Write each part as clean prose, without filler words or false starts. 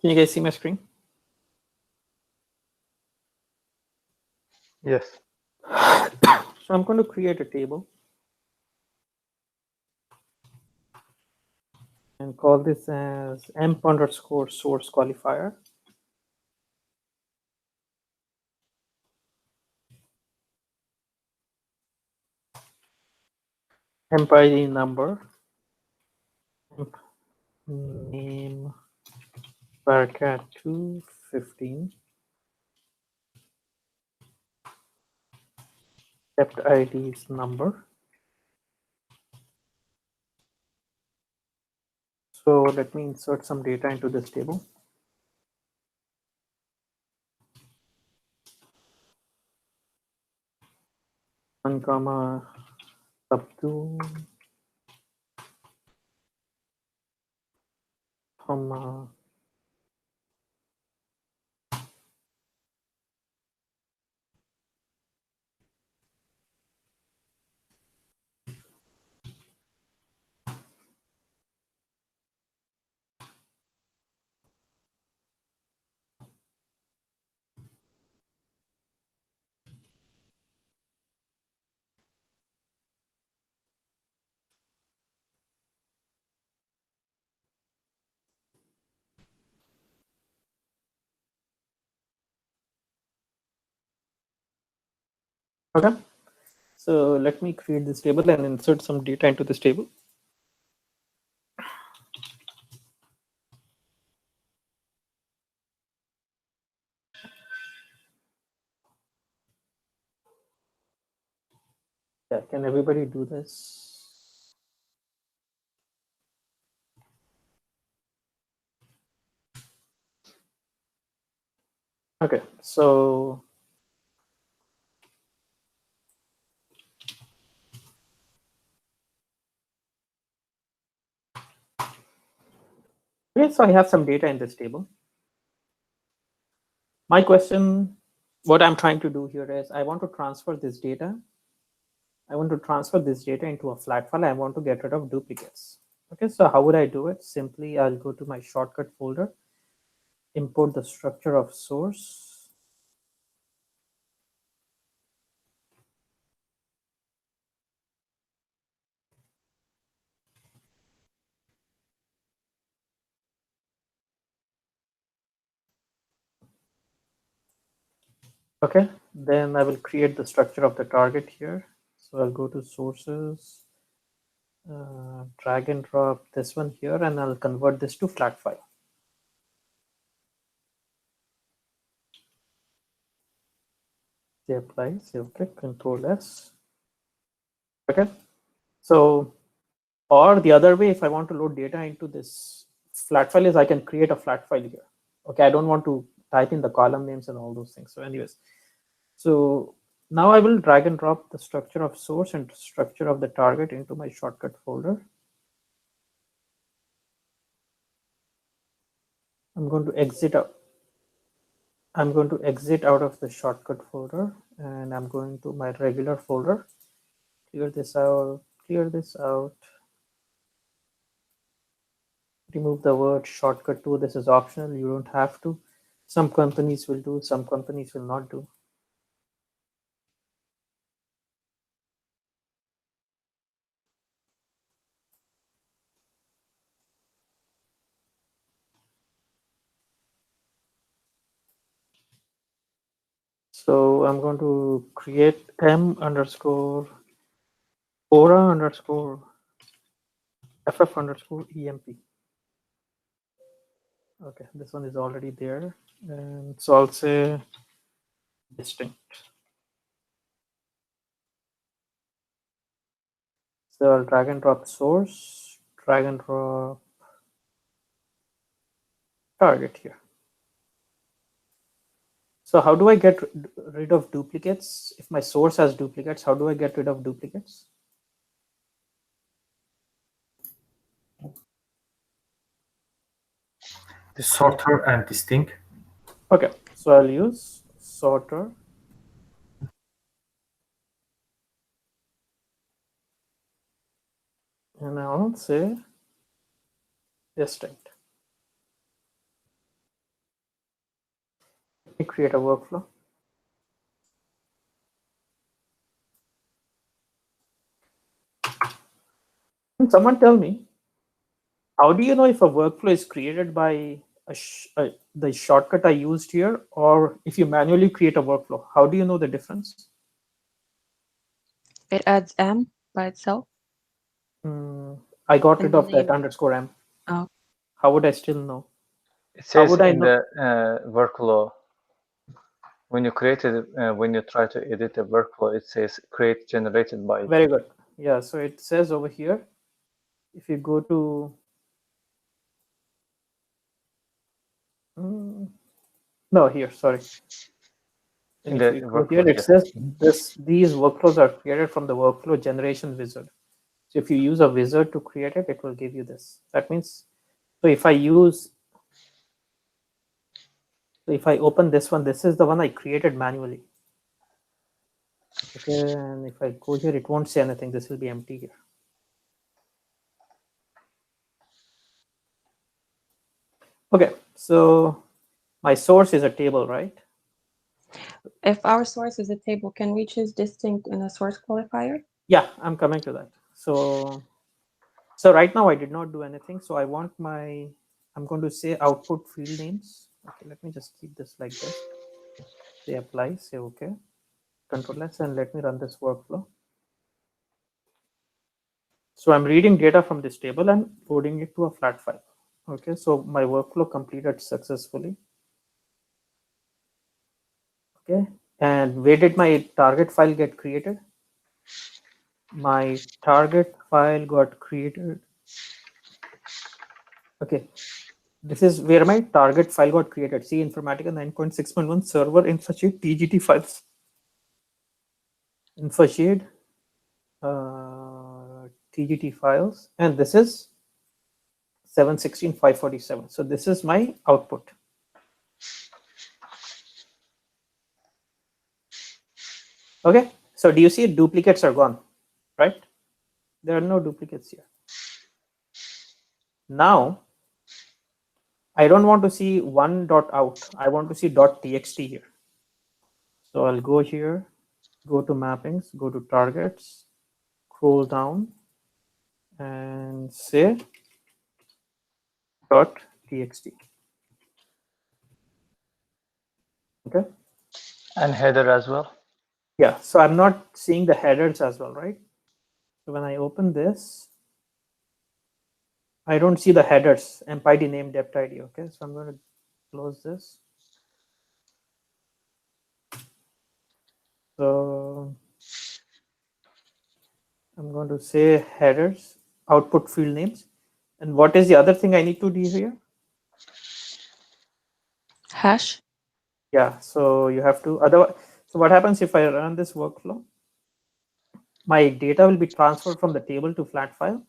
Can you guys see my screen? Yes. So I'm going to create a table and call this as emp underscore source qualifier. Emp ID number, emp name Bearcat 215, kept ID is number. So let me insert some data into this table. One comma sub2 comma okay. So let me create this table and insert some data into this table. Yeah, can everybody do this? Okay, so okay, so I have some data in this table. My question, what I'm trying to do here is I want to transfer this data. I want to transfer this data into a flat file. I want to get rid of duplicates. Okay, so how would I do it? Simply, I'll go to my shortcut folder, import the structure of source. Okay, then I will create the structure of the target here. So I'll go to sources, drag and drop this one here, and I'll convert this to flat file. Say apply, say okay, Control S. Okay, so or the other way, if I want to load data into this flat file, is I can create a flat file here. Okay, I don't want to type in the column names and all those things. So anyways, so now I will drag and drop the structure of source and structure of the target into my shortcut folder. I'm going to exit out. I'm going to exit out of the shortcut folder and I'm going to my regular folder. Clear this out, clear this out. Remove the word shortcut to. This is optional. You don't have to. Some companies will do, some companies will not do. So I'm going to create m underscore aura underscore ff underscore emp. Okay, this one is already there. And so I'll say distinct. So I'll drag and drop source, drag and drop target here. So how do I get rid of duplicates? If my source has duplicates, how do I get rid of duplicates? The sorter and distinct. Okay, so I'll use sorter. And I'll say distinct. Let me create a workflow. Can someone tell me, how do you know if a workflow is created by the shortcut I used here, or if you manually create a workflow? How do you know the difference? It adds M by itself. I got rid And of then that you, underscore M. oh, How would I still know? It How says would I in know? the workflow, when you when you try to edit a workflow, it says create generated by. Very good. Yeah, so it says over here, if you go to, no, here, sorry. In If the you go here, workflow, it yes. says these workflows are created from the workflow generation wizard. So if you use a wizard to create it, it will give you this. That means, so if I open this one, this is the one I created manually. Okay, and if I go here, it won't say anything. This will be empty here. Okay, so my source is a table, right? if our source is a table, can we choose distinct in a source qualifier? Yeah, I'm coming to that. So right now I did not do anything. So I'm going to say output field names. Okay, let me just keep this like this. Say apply, say okay. Control S, and let me run this workflow. So I'm reading data from this table and loading it to a flat file. Okay, so my workflow completed successfully. Okay, and where did my target file get created? My target file got created. Okay, this is where my target file got created. See, Informatica 9.6.1 server InfoShade TGT files. InfoShade TGT files, and this is 716.547. So this is my output. Okay, so do you see duplicates are gone, right? There are no duplicates here. Now, I don't want to see one.out. I want to see .txt here. So I'll go here, go to mappings, go to targets, scroll down, and say .txt. Okay. And header as well. Yeah, so I'm not seeing the headers as well, right? So when I open this, I don't see the headers, empid name, depth ID. Okay, so I'm going to close this. So I'm going to say headers, output field names. And what is the other thing I need to do here? Hash. Yeah, so you have to, otherwise, so what happens if I run this workflow? My data will be transferred from the table to flat file,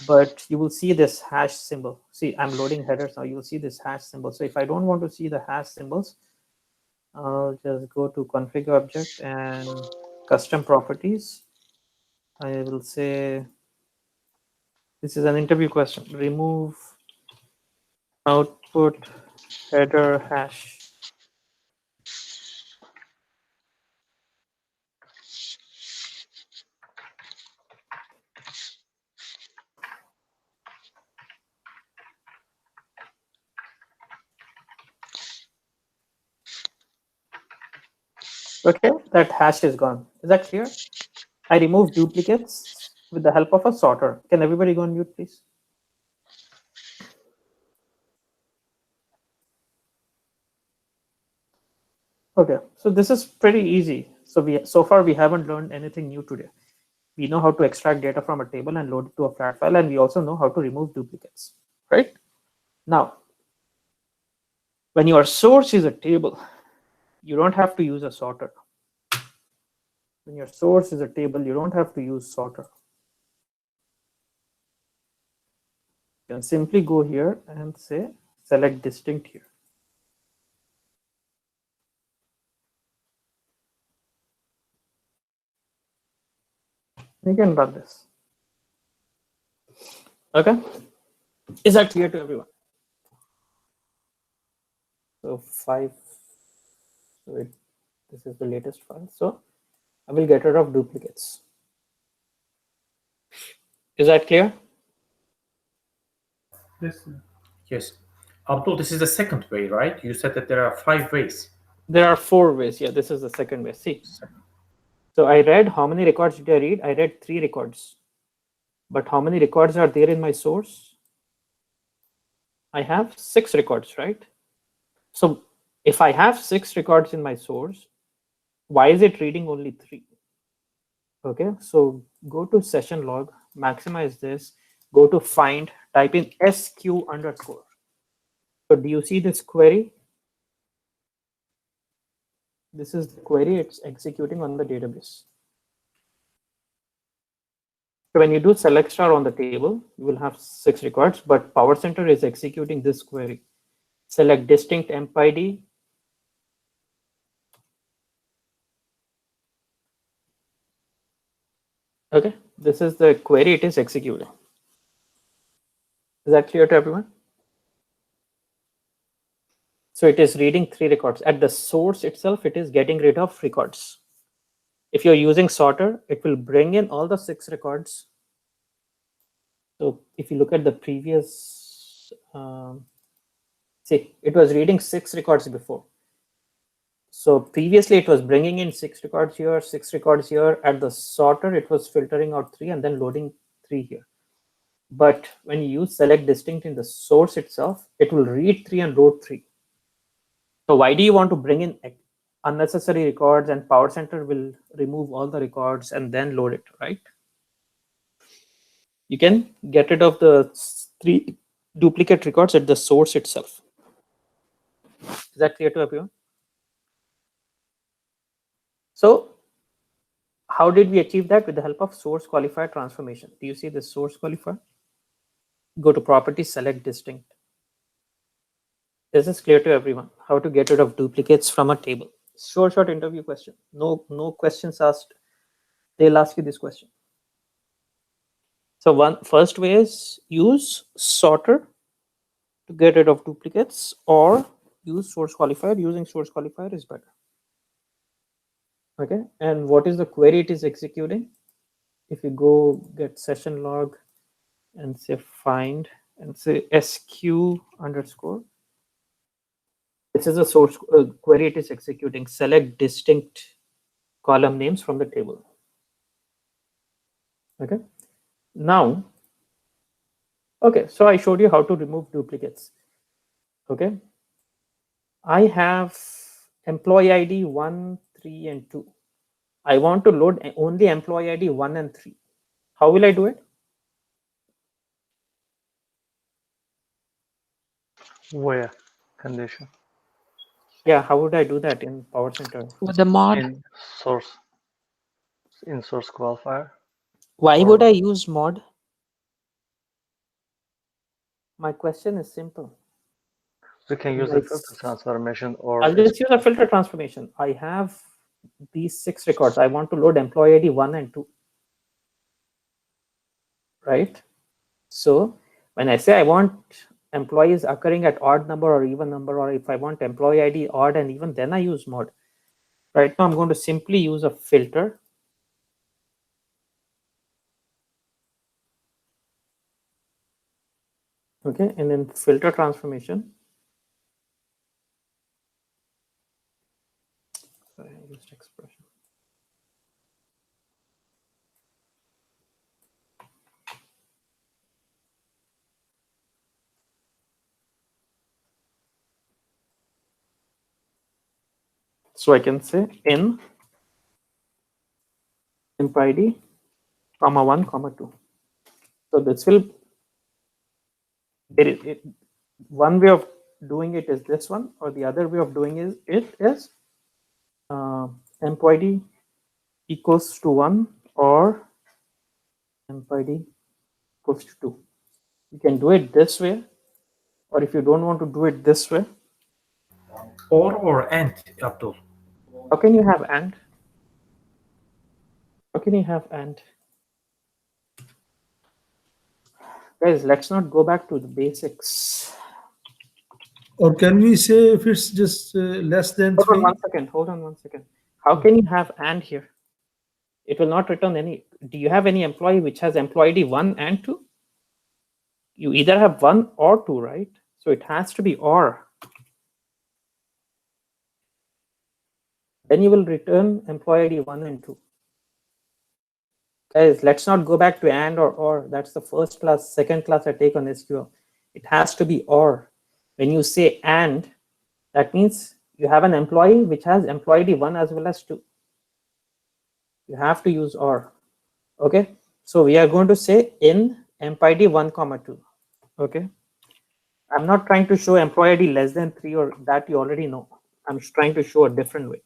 but you will see this hash symbol. See, I'm loading headers now. You will see this hash symbol. So if I don't want to see the hash symbols, I'll just go to config object and custom properties. I will say, this is an interview question. Remove output header hash. Okay, that hash is gone. Is that clear? I remove duplicates with the help of a sorter. Can everybody go on mute, please? Okay, so this is pretty easy. So far we haven't learned anything new today. We know how to extract data from a table and load it to a flat file, and we also know how to remove duplicates, right? Now, when your source is a table, you don't have to use a sorter. When your source is a table, you don't have to use sorter. You can simply go here and say select distinct here. You can run this. Okay, is that clear to everyone? So 5 So this is the latest file. So I will get rid of duplicates. Is that clear? Yes. Abdul, this is the second way, right? You said that there are 5 ways. There are 4 ways. Yeah, this is the second way. See. So I read, how many records did I read? I read 3 records. But how many records are there in my source? I have 6 records, right? So if I have 6 records in my source, why is it reading only 3? Okay, so go to session log, maximize this, go to find, type in sq underscore. So do you see this query? This is the query it's executing on the database. So when you do select star on the table, you will have 6 records, but Powercenter is executing this query. Select distinct emp ID. Okay, this is the query it is executing. Is that clear to everyone? So it is reading 3 records. At the source itself, it is getting rid of records. If you're using sorter, it will bring in all the 6 records. So if you look at the previous, see, it was reading 6 records before. So previously it was bringing in 6 records here, 6 records here. At the sorter, it was filtering out 3 and then loading 3 here. But when you use select distinct in the source itself, it will read 3 and load 3. So why do you want to bring in unnecessary records, and Powercenter will remove all the records and then load it, right? You can get rid of the 3 duplicate records at the source itself. Is that clear to everyone? So how did we achieve that? With the help of source qualifier transformation. Do you see the source qualifier? Go to properties, select distinct. This is clear to everyone, how to get rid of duplicates from a table. Short interview question. No questions asked. They'll ask you this question. So first way is use sorter to get rid of duplicates, or use source qualifier. Using source qualifier is better. Okay, and what is the query it is executing? If you go get session log and say find and say sq underscore, this is a source query it is executing. Select distinct column names from the table. Okay, now, okay, so I showed you how to remove duplicates. Okay, I have employee ID 1, 3, and 2. I want to load only employee ID 1 and 3. How will I do it? Where condition? Yeah, how would I do that in Powercenter? With the mod, In source qualifier. Why Or- would I use mod? My question is simple. You can use a Like, filter transformation, or I'll just use a filter transformation. I have these 6 records. I want to load employee ID 1 and 2. Right? So when I say I want employees occurring at odd number or even number, or if I want employee ID odd and even, then I use mod. Right now I'm going to simply use a filter. Okay, and then filter transformation. Sorry, I used expression. So I can say in imp ID, comma 1, comma 2. So this will, one way of doing it is this one, or the other way of doing is emp ID equals to 1 or emp ID equals to 2. You can do it this way, or if you don't want to do it this way. Or and, Abdul. How can you have and? How can you have and? Guys, let's not go back to the basics. Or can we say if it's just less than Hold on 3? 1 second. Hold on 1 second. How can you have and here? It will not return any. Do you have any employee which has employee ID 1 and 2? You either have 1 or 2, right? So it has to be or. Then you will return employee ID 1 and 2. Guys, let's not go back to and or. That's the first class, second class I take on SQL. It has to be or. When you say and, that means you have an employee which has employee ID 1 as well as 2. You have to use or. Okay. So we are going to say in employee ID 1, 2. Okay. I'm not trying to show employee ID less than 3 or that you already know. I'm just trying to show a different way.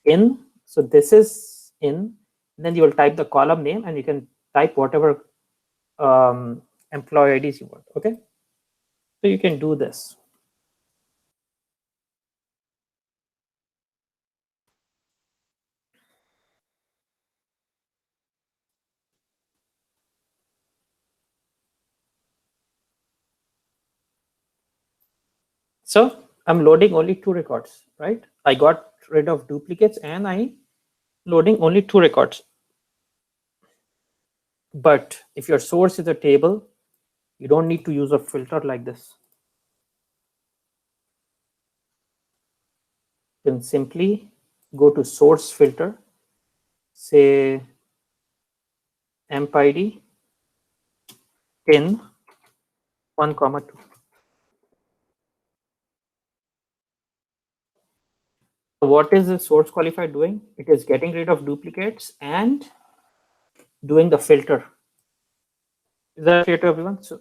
In, so this is in, then you will type the column name and you can type whatever employee IDs you want. Okay. So you can do this. So I'm loading only 2 records, right? I got rid of duplicates and I loading only 2 records. But if your source is a table, you don't need to use a filter like this. You can simply go to source filter, say emp ID in 1, 2. So what is the source qualifier doing? It is getting rid of duplicates and doing the filter. Is that clear to everyone? So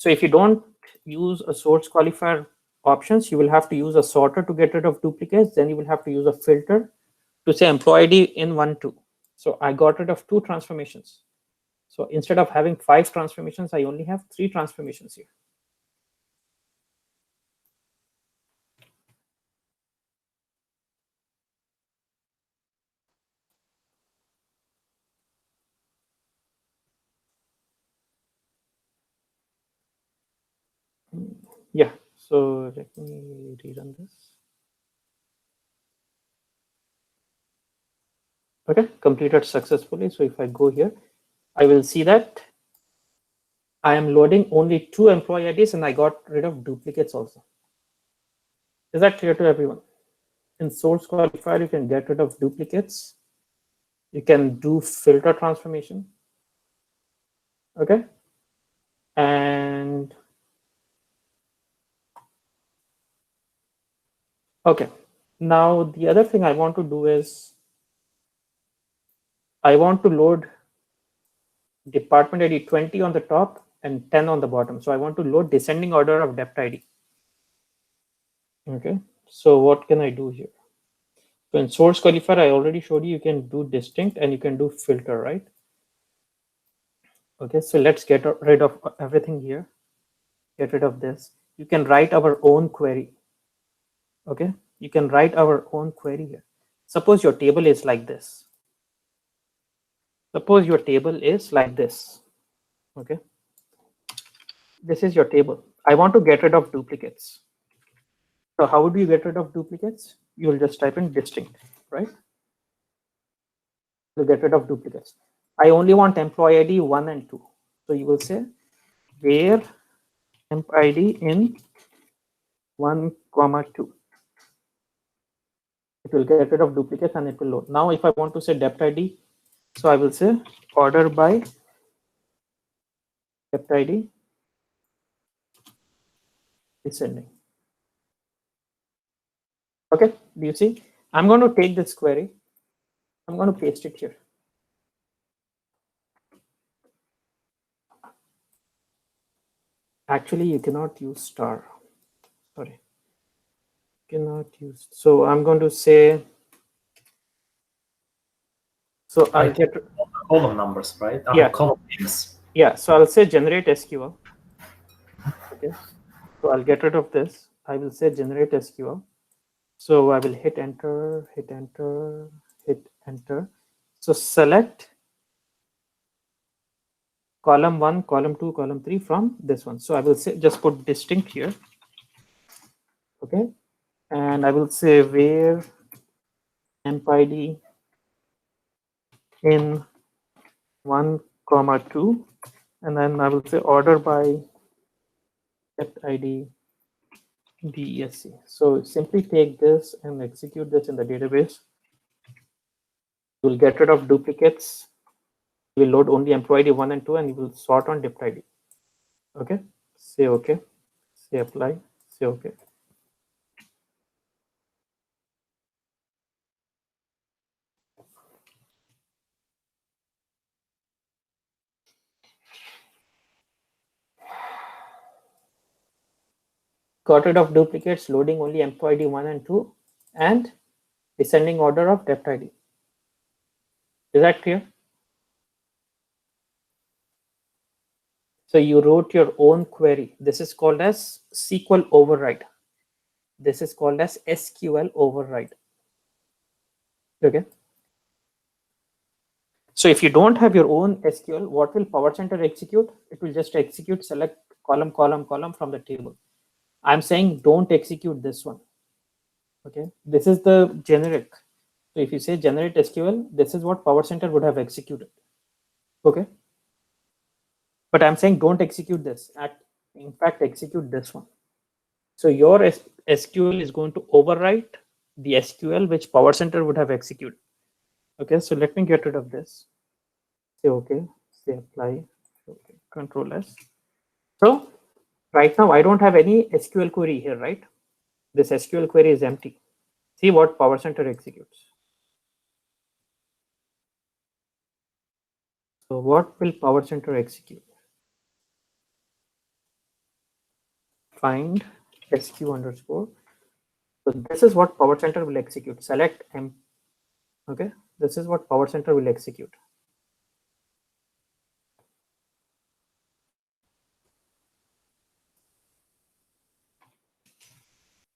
if you don't use a source qualifier options, you will have to use a sorter to get rid of duplicates. Then you will have to use a filter to say employee ID in 1, 2. So I got rid of 2 transformations. So instead of having 5 transformations, I only have 3 transformations here. Yeah, so let me rerun this. Okay, completed successfully. So if I go here, I will see that I am loading only 2 employee IDs and I got rid of duplicates also. Is that clear to everyone? In source qualifier, you can get rid of duplicates. You can do filter transformation. Okay. And okay. Now the other thing I want to do is I want to load department ID 20 on the top and 10 on the bottom. So I want to load descending order of depth ID. Okay. So what can I do here? So in source qualifier, I already showed you can do distinct and you can do filter, right? Okay, so let's get rid of everything here. Get rid of this. You can write our own query. Okay, you can write our own query here. Suppose your table is like this. Suppose your table is like this. Okay, this is your table. I want to get rid of duplicates. So how would you get rid of duplicates? You will just type in distinct, right? To get rid of duplicates. I only want employee ID 1 and 2. So you will say where emp ID in 1, 2. It will get rid of duplicates and it will load. Now, if I want to say depth ID, so I will say order by depth ID descending. Okay, do you see? I'm going to take this query. I'm going to paste it here. Actually, you cannot use star. Sorry. Cannot use. So I'm going to say. So I'll get column numbers, right? Yeah. Column names. Yeah. So I'll say generate SQL. Okay. So I'll get rid of this. I will say generate SQL. So I will hit enter, hit enter, hit enter. So select column 1, column 2, column 3 from this one. So I will say just put distinct here. Okay, and I will say where emp id in 1, 2, and then I will say order by depth id DESC. So simply take this and execute this in the database. You will get rid of duplicates. You will load only employee ID 1 and 2, and you will sort on depth ID. Okay, say okay, say apply, say okay. Got rid of duplicates, loading only employee ID 1 and 2, and descending order of depth ID. Is that clear? So you wrote your own query. This is called as SQL override. This is called as SQL override. Okay. So if you don't have your own SQL, what will Powercenter execute? It will just execute select column, column, column from the table. I'm saying don't execute this one. Okay. This is the generic. So if you say generate SQL, this is what Powercenter would have executed. Okay. But I'm saying don't execute this. In fact, execute this one. So your SQL is going to overwrite the SQL which Powercenter would have executed. Okay, so let me get rid of this. Say okay, say apply, okay, Control S. So right now I don't have any SQL query here, right? This SQL query is empty. See what Powercenter executes. So what will Powercenter execute? Find SQ underscore. So this is what Powercenter will execute. Select M. Okay, this is what Powercenter will execute.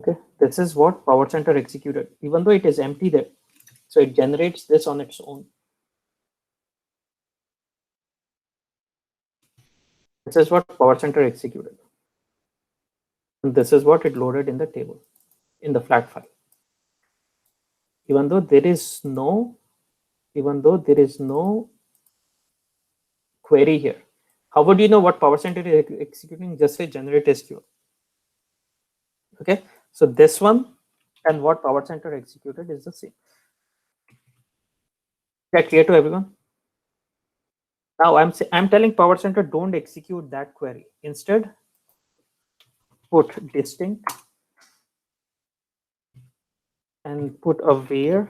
Okay, this is what Powercenter executed, even though it is empty there. So it generates this on its own. This is what Powercenter executed. And this is what it loaded in the table, in the flat file. Even though there is no query here. How would you know what Powercenter is executing? Just say generate SQL. Okay, so this one and what Powercenter executed is the same. Is that clear to everyone? Now I'm telling Powercenter don't execute that query. Instead, put distinct and put a where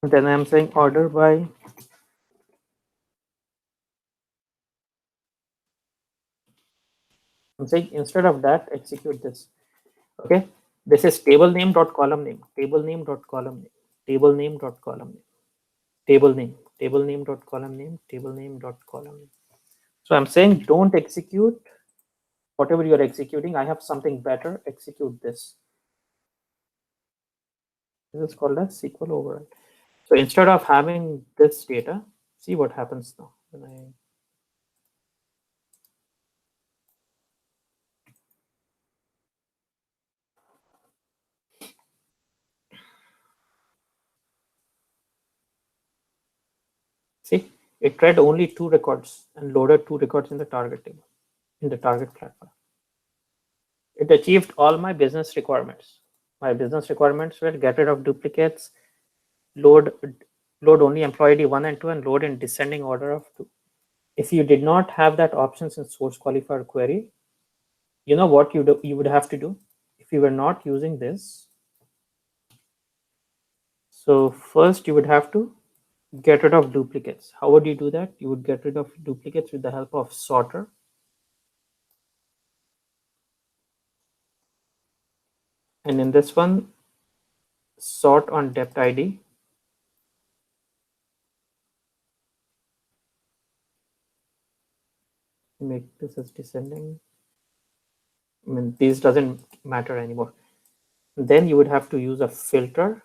and then I'm saying order by I'm saying instead of that execute this. Okay, this is table name dot column name, table name dot column name, table name dot column name, table name dot column name, table name dot column name. So I'm saying don't execute whatever you're executing. I have something better. Execute this. This is called as SQL override. So instead of having this data, see what happens now when I see, it read only 2 records and loaded 2 records in the target table, in the target platform. It achieved all my business requirements. My business requirements were get rid of duplicates, load only employee ID 1 and 2, and load in descending order of 2. If you did not have that options in source qualifier query, you know what you would have to do if you were not using this. So first you would have to get rid of duplicates. How would you do that? You would get rid of duplicates with the help of sorter. And in this one, sort on depth ID. Make this as descending. I mean, these doesn't matter anymore. Then you would have to use a filter.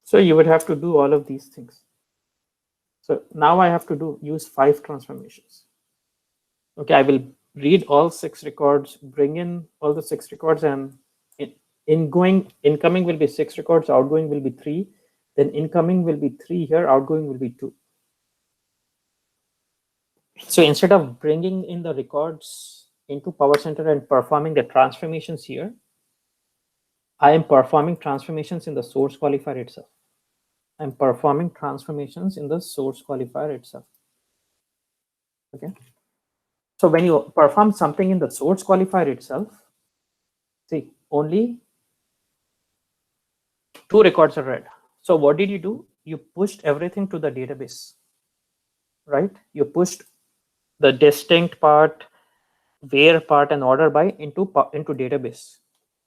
So you would have to do all of these things. So now I have to use 5 transformations. Okay, I will read all 6 records, bring in all the 6 records, and incoming will be 6 records, outgoing will be 3. Then incoming will be 3 here, outgoing will be 2. So instead of bringing in the records into Powercenter and performing the transformations here, I am performing transformations in the source qualifier itself. I'm performing transformations in the source qualifier itself. Okay. So when you perform something in the source qualifier itself, see, only 2 records are read. So what did you do? You pushed everything to the database, right? You pushed the distinct part, where part, and order by into database.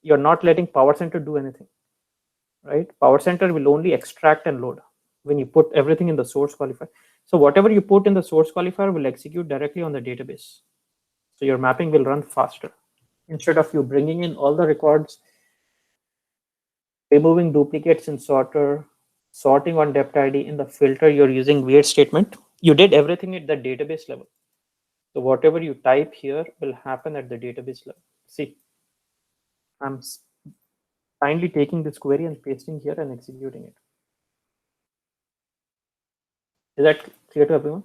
You're not letting Powercenter do anything, right? Powercenter will only extract and load when you put everything in the source qualifier. So whatever you put in the source qualifier will execute directly on the database. So your mapping will run faster. Instead of you bringing in all the records, removing duplicates in sorter, sorting on depth ID, in the filter, you're using wait statement. You did everything at the database level. So whatever you type here will happen at the database level. See, I'm kindly taking this query and pasting here and executing it. Is that clear to everyone?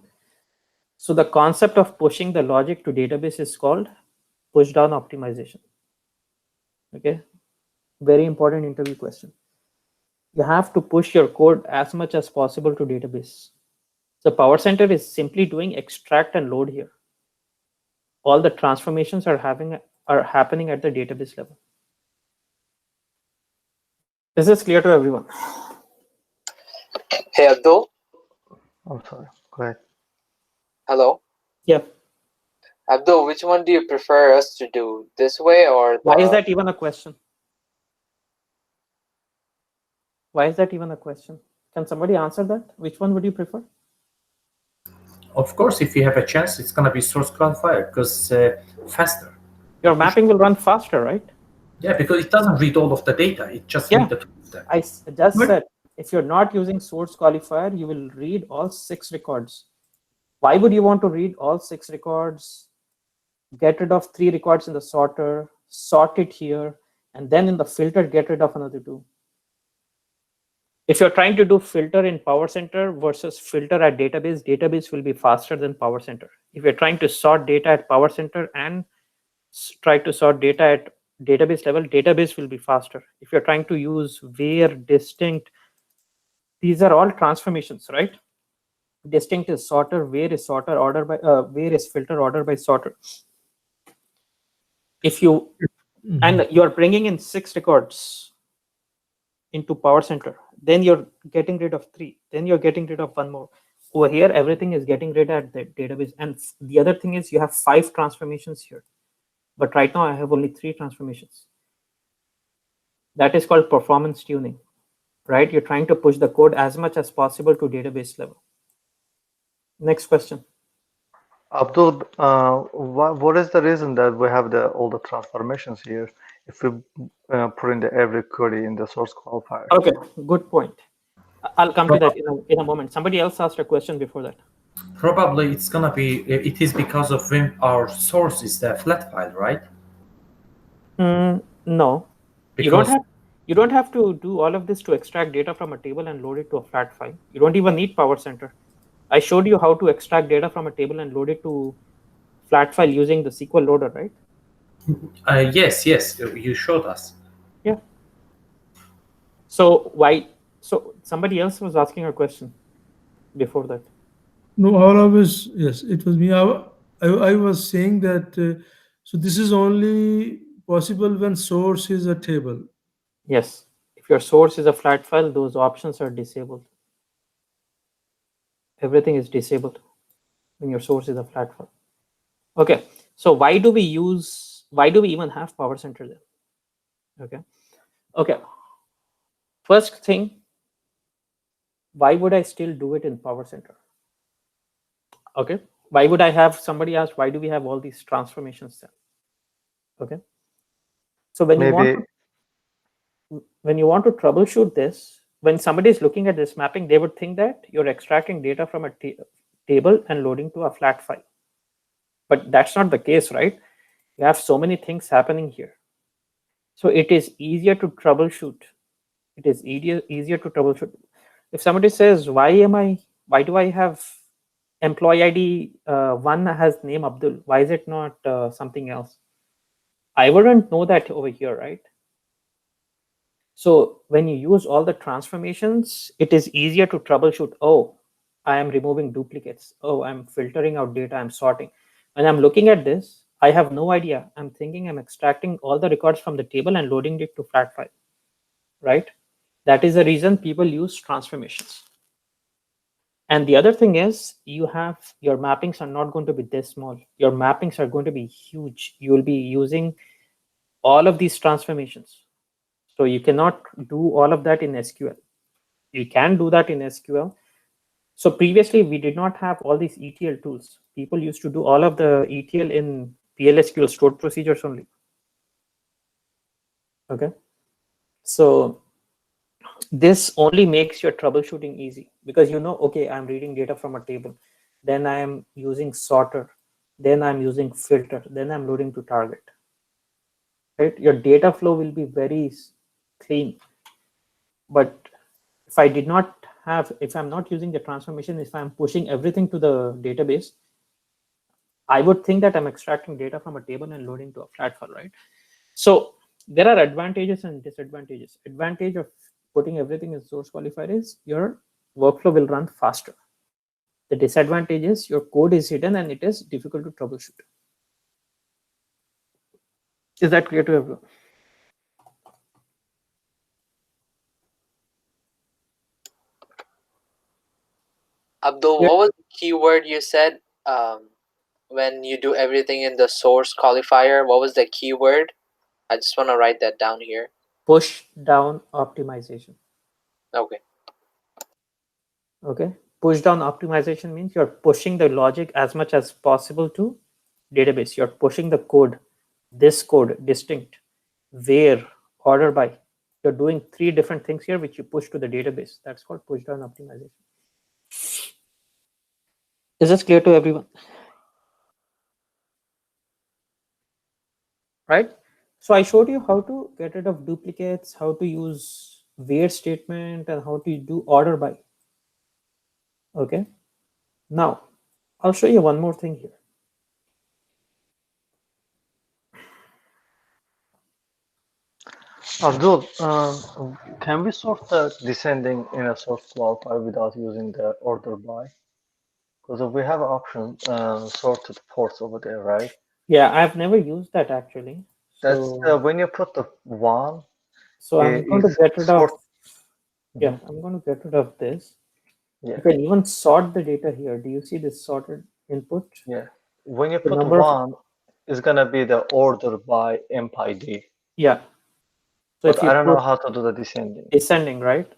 So the concept of pushing the logic to database is called push down optimization. Okay, very important interview question. You have to push your code as much as possible to database. So Powercenter is simply doing extract and load here. All the transformations are happening at the database level. This is clear to everyone. Hey, Abdul. I'm sorry. Go ahead. Hello. Yeah. Abdul, which one do you prefer us to do? This way or Why is that even a question? Why is that even a question? Can somebody answer that? Which one would you prefer? Of course, if you have a chance, it's going to be source qualifier because faster. Your mapping will run faster, right? Yeah, because it doesn't read all of the data. It just reads the data. I just said, if you're not using source qualifier, you will read all 6 records. Why would you want to read all 6 records? Get rid of 3 records in the sorter, sort it here, and then in the filter, get rid of another 2. If you're trying to do filter in Powercenter versus filter at database, database will be faster than Powercenter. If you're trying to sort data at Powercenter and try to sort data at database level, database will be faster. If you're trying to use where, distinct, these are all transformations, right? Distinct is sorter, where is sorter, order by where is filter, order by sorter. If you and you're bringing in 6 records into Powercenter, then you're getting rid of 3, then you're getting rid of 1 more. Over here, everything is getting rid at the database. And the other thing is you have 5 transformations here. But right now I have only 3 transformations. That is called performance tuning, right? You're trying to push the code as much as possible to database level. Next question. Abdul, what is the reason that we have all the transformations here if we put in every query in the source qualifier? Okay, good point. I'll come to that in a moment. Somebody else asked a question before that. Probably it is because of when our source is the flat file, right? No, Because you don't have to do all of this to extract data from a table and load it to a flat file. You don't even need Powercenter. I showed you how to extract data from a table and load it to flat file using the SQL loader, right? yes, you showed us. Yeah. So why? So somebody else was asking a question before that. No, all of us, yes, it was me. I was saying that, so this is only possible when source is a table. Yes. If your source is a flat file, those options are disabled. Everything is disabled when your source is a flat file. Okay. So why do we even have Powercenter then? Okay. Okay. First thing, why would I still do it in Powercenter? Okay. Why would I have somebody ask, why do we have all these transformations then? Okay. So when you want to troubleshoot this, when somebody is looking at this mapping, they would think that you're extracting data from a table and loading to a flat file. But that's not the case, right? You have so many things happening here. So it is easier to troubleshoot. It is easier to troubleshoot. If somebody says, why do I have employee ID one has name Abdul? Why is it not something else? I wouldn't know that over here, right? So when you use all the transformations, it is easier to troubleshoot. Oh, I am removing duplicates. Oh, I'm filtering out data. I'm sorting. When I'm looking at this, I have no idea. I'm thinking I'm extracting all the records from the table and loading it to flat file, right? That is the reason people use transformations. And the other thing is you have your mappings are not going to be this small. Your mappings are going to be huge. You will be using all of these transformations. So you cannot do all of that in SQL. You can do that in SQL. So previously we did not have all these ETL tools. People used to do all of the ETL in PLSQL stored procedures only. Okay. So this only makes your troubleshooting easy because you know, okay, I'm reading data from a table, then I'm using sorter, then I'm using filter, then I'm loading to target. Right? Your data flow will be very clean. But if I did not have, if I'm not using the transformation, if I'm pushing everything to the database, I would think that I'm extracting data from a table and loading to a flat file, right? So there are advantages and disadvantages. Advantage of putting everything in source qualifier is your workflow will run faster. The disadvantage is your code is hidden and it is difficult to troubleshoot. Is that clear to everyone? Abdul, Yeah. what was the keyword you said when you do everything in the source qualifier? What was the keyword? I just want to write that down here. Push down optimization. Okay. Okay. Push down optimization means you're pushing the logic as much as possible to database. You're pushing the code, this code, distinct, where, order by. You're doing 3 different things here which you push to the database. That's called push down optimization. Is this clear to everyone? Right? So I showed you how to get rid of duplicates, how to use where statement, and how to do order by. Okay. Now, I'll show you one more thing here. Abdul, can we sort the descending in a source qualifier without using the order by? Because we have an option sorted ports over there, right? Yeah, I've never used that actually. That's So, when you put the one, so I'm going to it's get rid of, sort. yeah, I'm going to get rid of this. Yeah, You can even sort the data here. Do you see this sorted input? yeah. When you The put number of, one, it's gonna be the order by MPID. yeah. So But if you I don't know put how to do the descending. descending, right?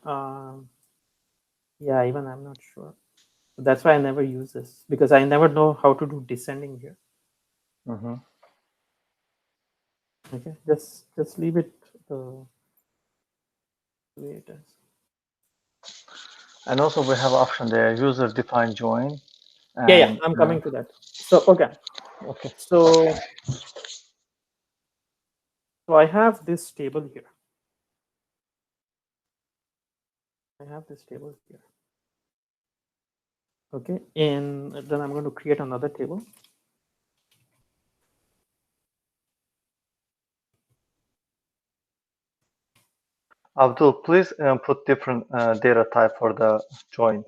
Yeah, even I'm not sure. That's why I never use this because I never know how to do descending here. Mm-hmm. Okay, just leave it the way it is. And also we have option there, user defined join. And, Yeah, I'm coming to that. So okay, okay. so I have this table here. I have this table here. Okay, and then I'm going to create another table. Abdul, please put different data type for the join.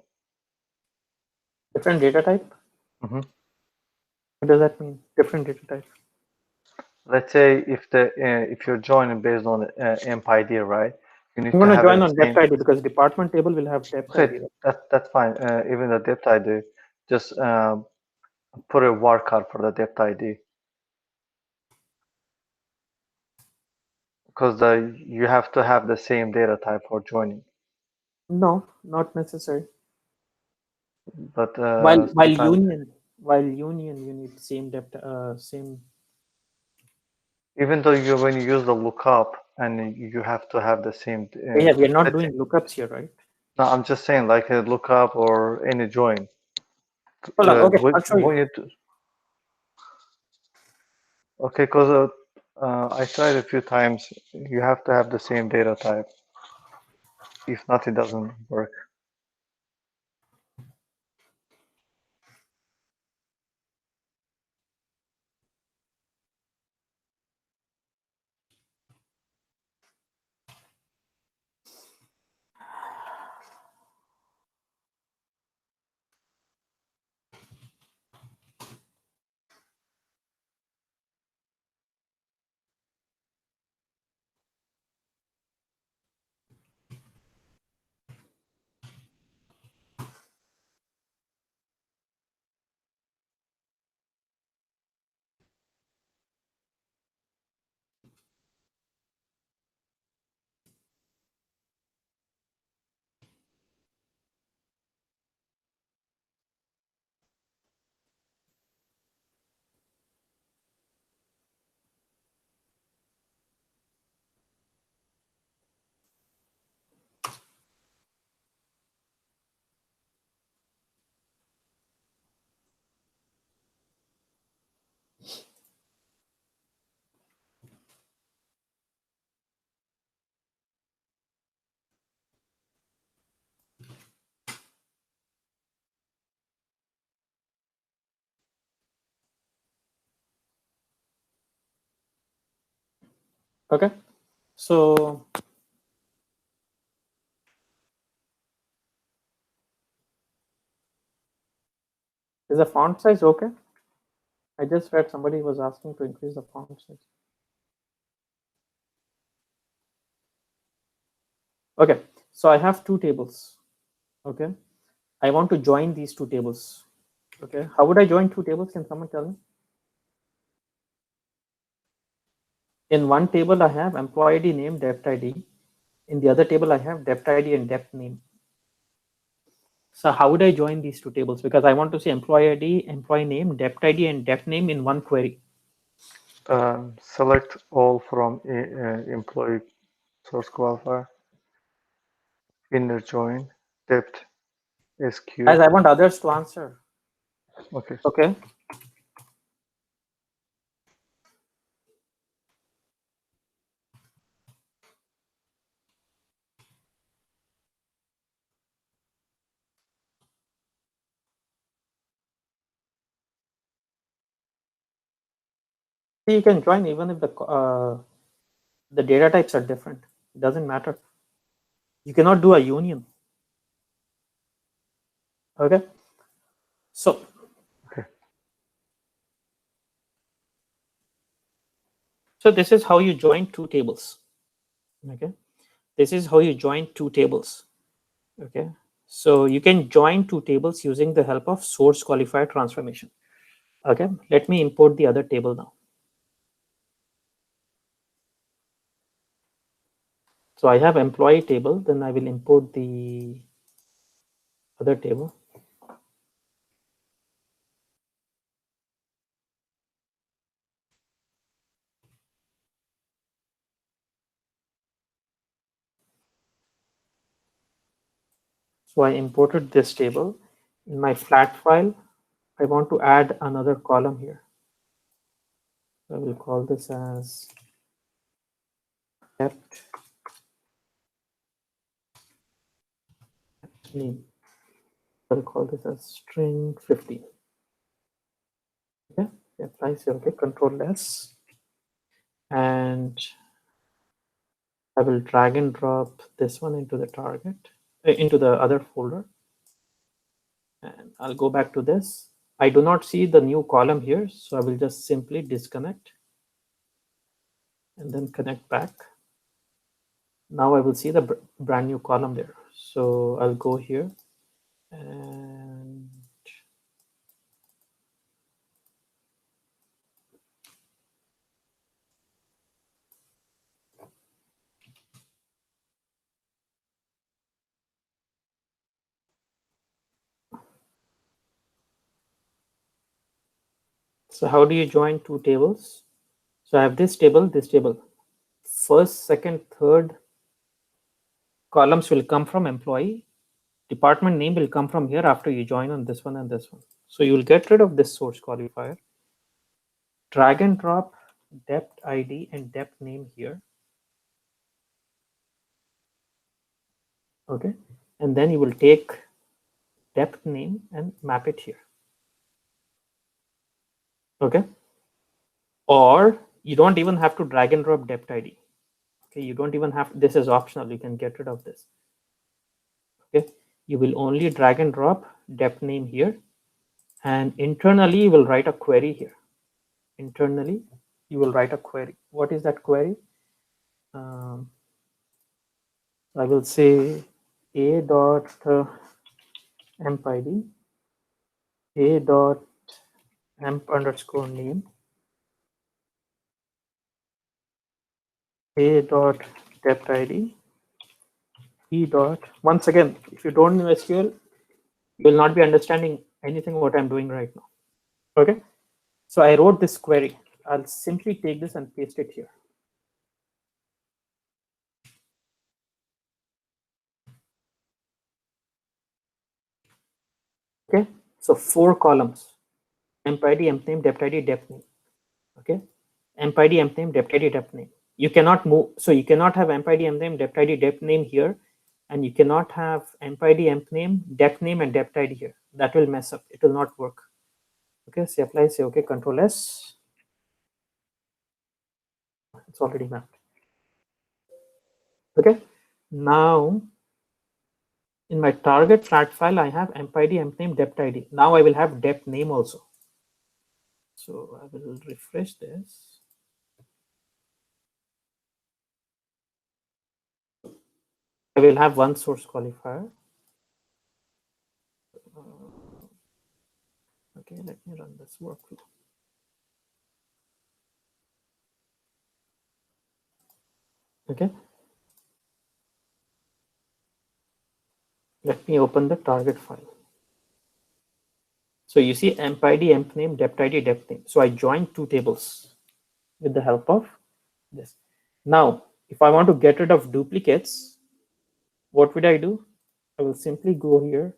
Different data type. Mm-hmm. What does that mean? Different data type. Let's say if you're joining based on MPID, right? You need I'm to going to have join a on depth same. ID because department table will have depth Okay, ID. that's fine. Even the depth ID, just put a wildcard for the depth ID. Because you have to have the same data type for joining. No, not necessary. But While sometimes union, you need same depth, same. Even though when you use the lookup and you have to have the same. Yeah, we are not setting. doing lookups here, right? No, I'm just saying like a lookup or any join. Hold on, okay, I'll show you. When you do, okay, because I tried a few times. You have to have the same data type. If not, it doesn't work. Okay, so is the font size okay? I just read somebody was asking to increase the font size. Okay, so I have two tables. Okay, I want to join these two tables. Okay, how would I join two tables? Can someone tell me? In one table, I have employee ID name, debt ID. In the other table, I have debt ID and debt name. So how would I join these two tables? Because I want to see employee ID, employee name, debt ID, and debt name in one query. Select all from employee source qualifier. Inner join dept SQ. Guys, I want others to answer. Okay. Okay. You can join even if the data types are different. It doesn't matter. You cannot do a union. Okay. So this is how you join two tables. Okay. This is how you join two tables. Okay. So you can join two tables using the help of source qualifier transformation. Okay. Let me import the other table now. So I have employee table, then I will import the other table. So I imported this table. In my flat file, I want to add another column here. I will call this as debt name. I'll call this as string 15. Okay, apply okay, control S. And I will drag and drop this one into the target, into the other folder. And I'll go back to this. I do not see the new column here, so I will just simply disconnect and then connect back. Now I will see the brand new column there. So I'll go here and so how do you join two tables? So I have this table, first, second, third columns will come from employee. Department name will come from here after you join on this one and this one. So you will get rid of this source qualifier, drag and drop depth ID and depth name here. Okay, and then you will take depth name and map it here. Okay, or you don't even have to drag and drop depth ID. Okay, you don't even have, this is optional, you can get rid of this. Okay, you will only drag and drop depth name here, and internally you will write a query here. Internally you will write a query. What is that query? I will say a dot emp id, a dot emp underscore name, a dot depth id, e dot. Once again, if you don't know SQL, you will not be understanding anything what I'm doing right now. Okay, so I wrote this query. I'll simply take this and paste it here. Okay, so 4 columns: emp id, emp name, depth id, depth name. Okay, emp id, emp name, depth id, depth name. You cannot move, so you cannot have emp id, emp name, depth id, depth name here, and you cannot have emp id, emp name, and depth id here. That will mess up. It will not work. Okay, say apply, say okay, Control S. It's already mapped. Okay, now in my target flat file, I have emp id, emp name, depth id. Now I will have depth name also. So I will refresh this. I will have one source qualifier. Okay, let me run this workflow. Okay, let me open the target file. So you see emp id, emp name, depth id, depth name. So I joined 2 tables with the help of this. Now, if I want to get rid of duplicates, what would I do? I will simply go here,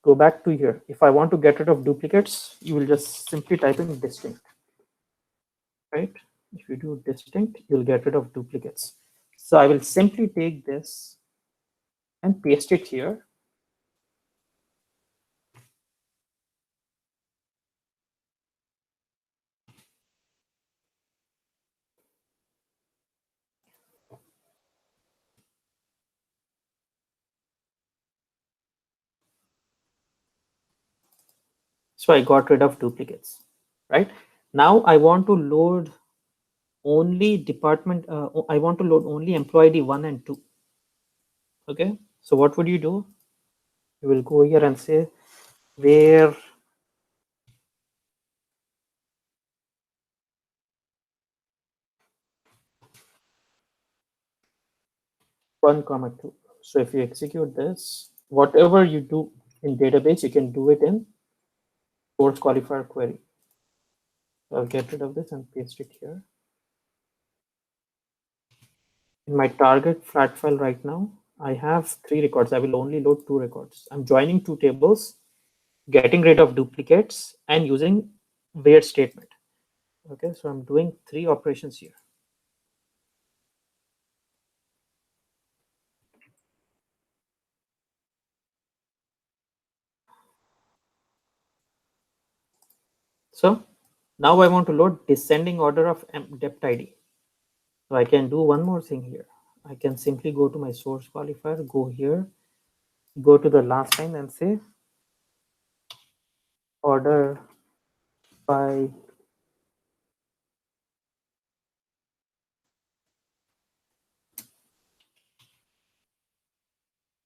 go back to here. If I want to get rid of duplicates, you will just simply type in distinct, right? If you do distinct, you'll get rid of duplicates. So I will simply take this and paste it here. So I got rid of duplicates, right? Now I want to load only department, I want to load only employee ID 1 and 2. Okay, so what would you do? You will go here and say where one comma 2. So if you execute this, whatever you do in database, you can do it in source qualifier query. I'll get rid of this and paste it here. In my target flat file right now, I have 3 records. I will only load 2 records. I'm joining 2 tables, getting rid of duplicates, and using where statement. Okay, so I'm doing 3 operations here. So now I want to load descending order of depth ID. So I can do one more thing here. I can simply go to my source qualifier, go here, go to the last line and say order by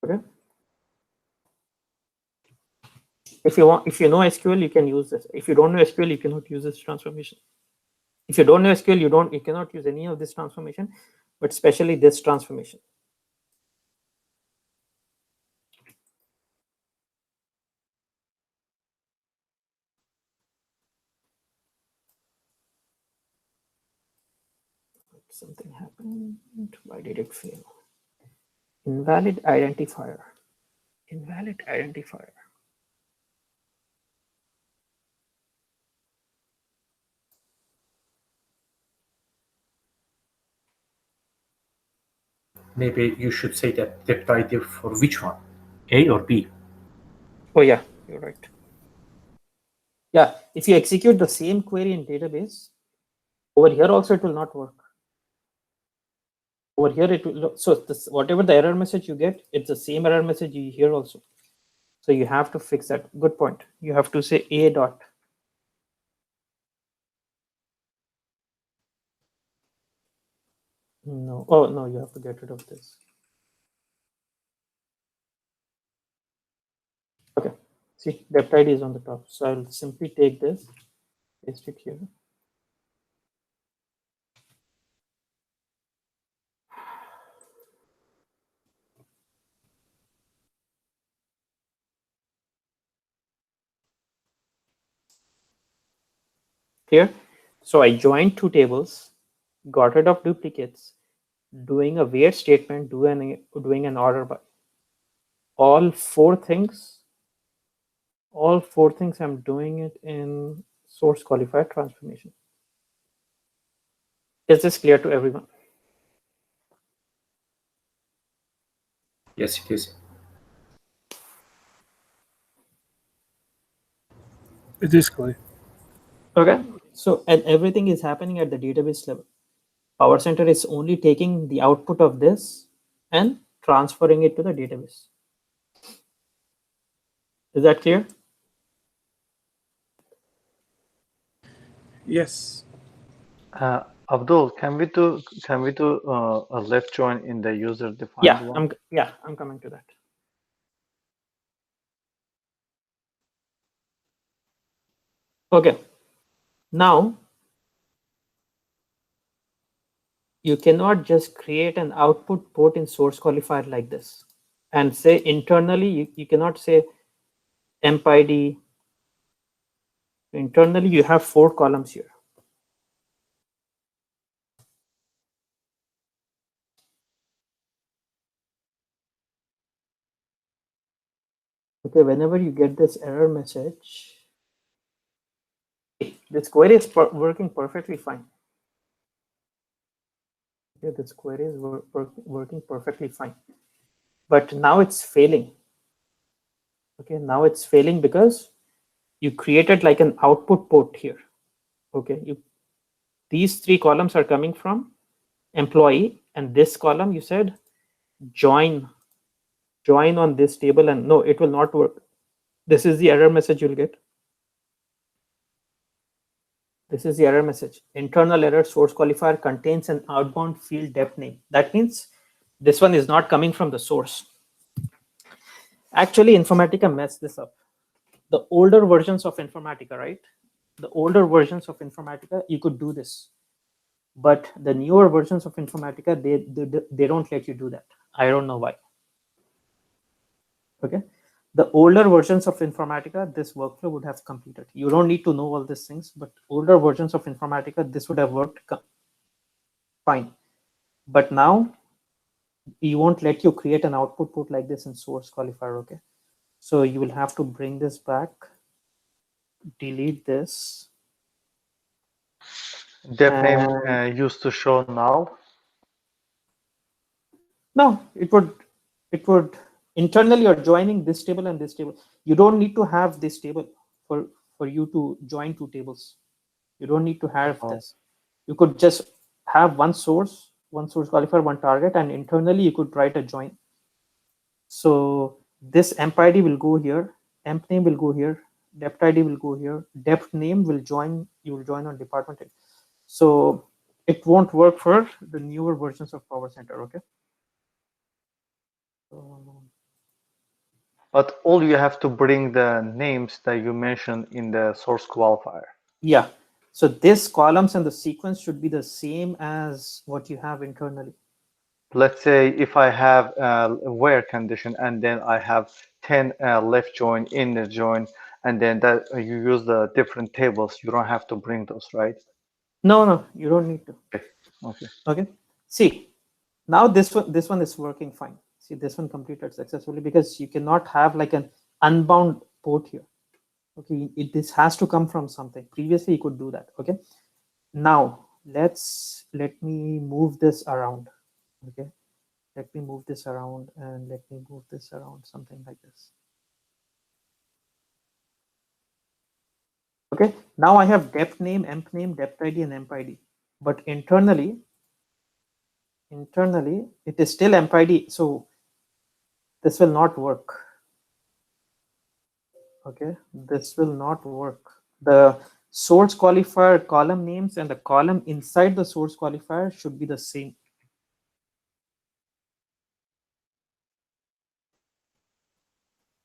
okay. If you want, if you know SQL, you can use this. If you don't know SQL, you cannot use this transformation. If you don't know SQL, you cannot use any of this transformation, but especially this transformation. Something happened. Why did it fail? Invalid identifier. Invalid identifier. Maybe you should say that depth ID for which one, A or B? Oh yeah, you're right. Yeah, if you execute the same query in database, over here also it will not work. Over here it will, so this, whatever the error message you get, it's the same error message you hear also. So you have to fix that. Good point. You have to say A dot. No, oh no, you have to get rid of this. Okay, see, depth ID is on the top. So I'll simply take this, paste it here. Here, so I joined two tables, got rid of duplicates, doing a wait statement, doing an order by. All four things I'm doing it in source qualifier transformation. Is this clear to everyone? Yes, it is. It is clear. Okay, so and everything is happening at the database level. Powercenter is only taking the output of this and transferring it to the database. Is that clear? Yes. Abdul, can we do a left join in the user defined Yeah, one? I'm coming to that. Okay, now you cannot just create an output port in source qualifier like this and say internally, you cannot say emp ID. Internally, you have 4 columns here. Okay, whenever you get this error message, this query is working perfectly fine. Okay, this query is working perfectly fine. But now it's failing. Okay, now it's failing because you created like an output port here. Okay, these 3 columns are coming from employee, and this column you said join on this table, and no, it will not work. This is the error message you'll get. This is the error message. Internal error source qualifier contains an outbound field depth name. That means this one is not coming from the source. Actually, Informatica messed this up. The older versions of Informatica, right? The older versions of Informatica, you could do this. But the newer versions of Informatica, they don't let you do that. I don't know why. Okay. The older versions of Informatica, this workflow would have completed. You don't need to know all these things, but older versions of Informatica, this would have worked fine. But now, you won't let you create an output port like this in source qualifier, okay? So you will have to bring this back, delete this. Dep name used to show now. No, it would internally you're joining this table and this table. You don't need to have this table for you to join 2 tables. You don't need to have this. You could just have one source qualifier, one target, and internally you could write a join. So this emp ID will go here, emp name will go here, depth ID will go here, depth name will join, you will join on department. So it won't work for the newer versions of Powercenter, okay? But all you have to bring the names that you mentioned in the source qualifier. Yeah. So this columns and the sequence should be the same as what you have internally. Let's say if I have a where condition and then I have 10 left join, inner join, and then that you use the different tables, you don't have to bring those, right? No, you don't need to. Okay. Okay. Okay. See, now this one is working fine. See, this one completed successfully because you cannot have like an unbound port here. Okay, this has to come from something. Previously, you could do that. Okay. Now let me move this around. Okay. Let me move this around and let me move this around, something like this. Okay. Now I have depth name, emp name, depth ID, and emp ID. But internally, it is still emp ID. So this will not work. Okay, this will not work. The source qualifier column names and the column inside the source qualifier should be the same.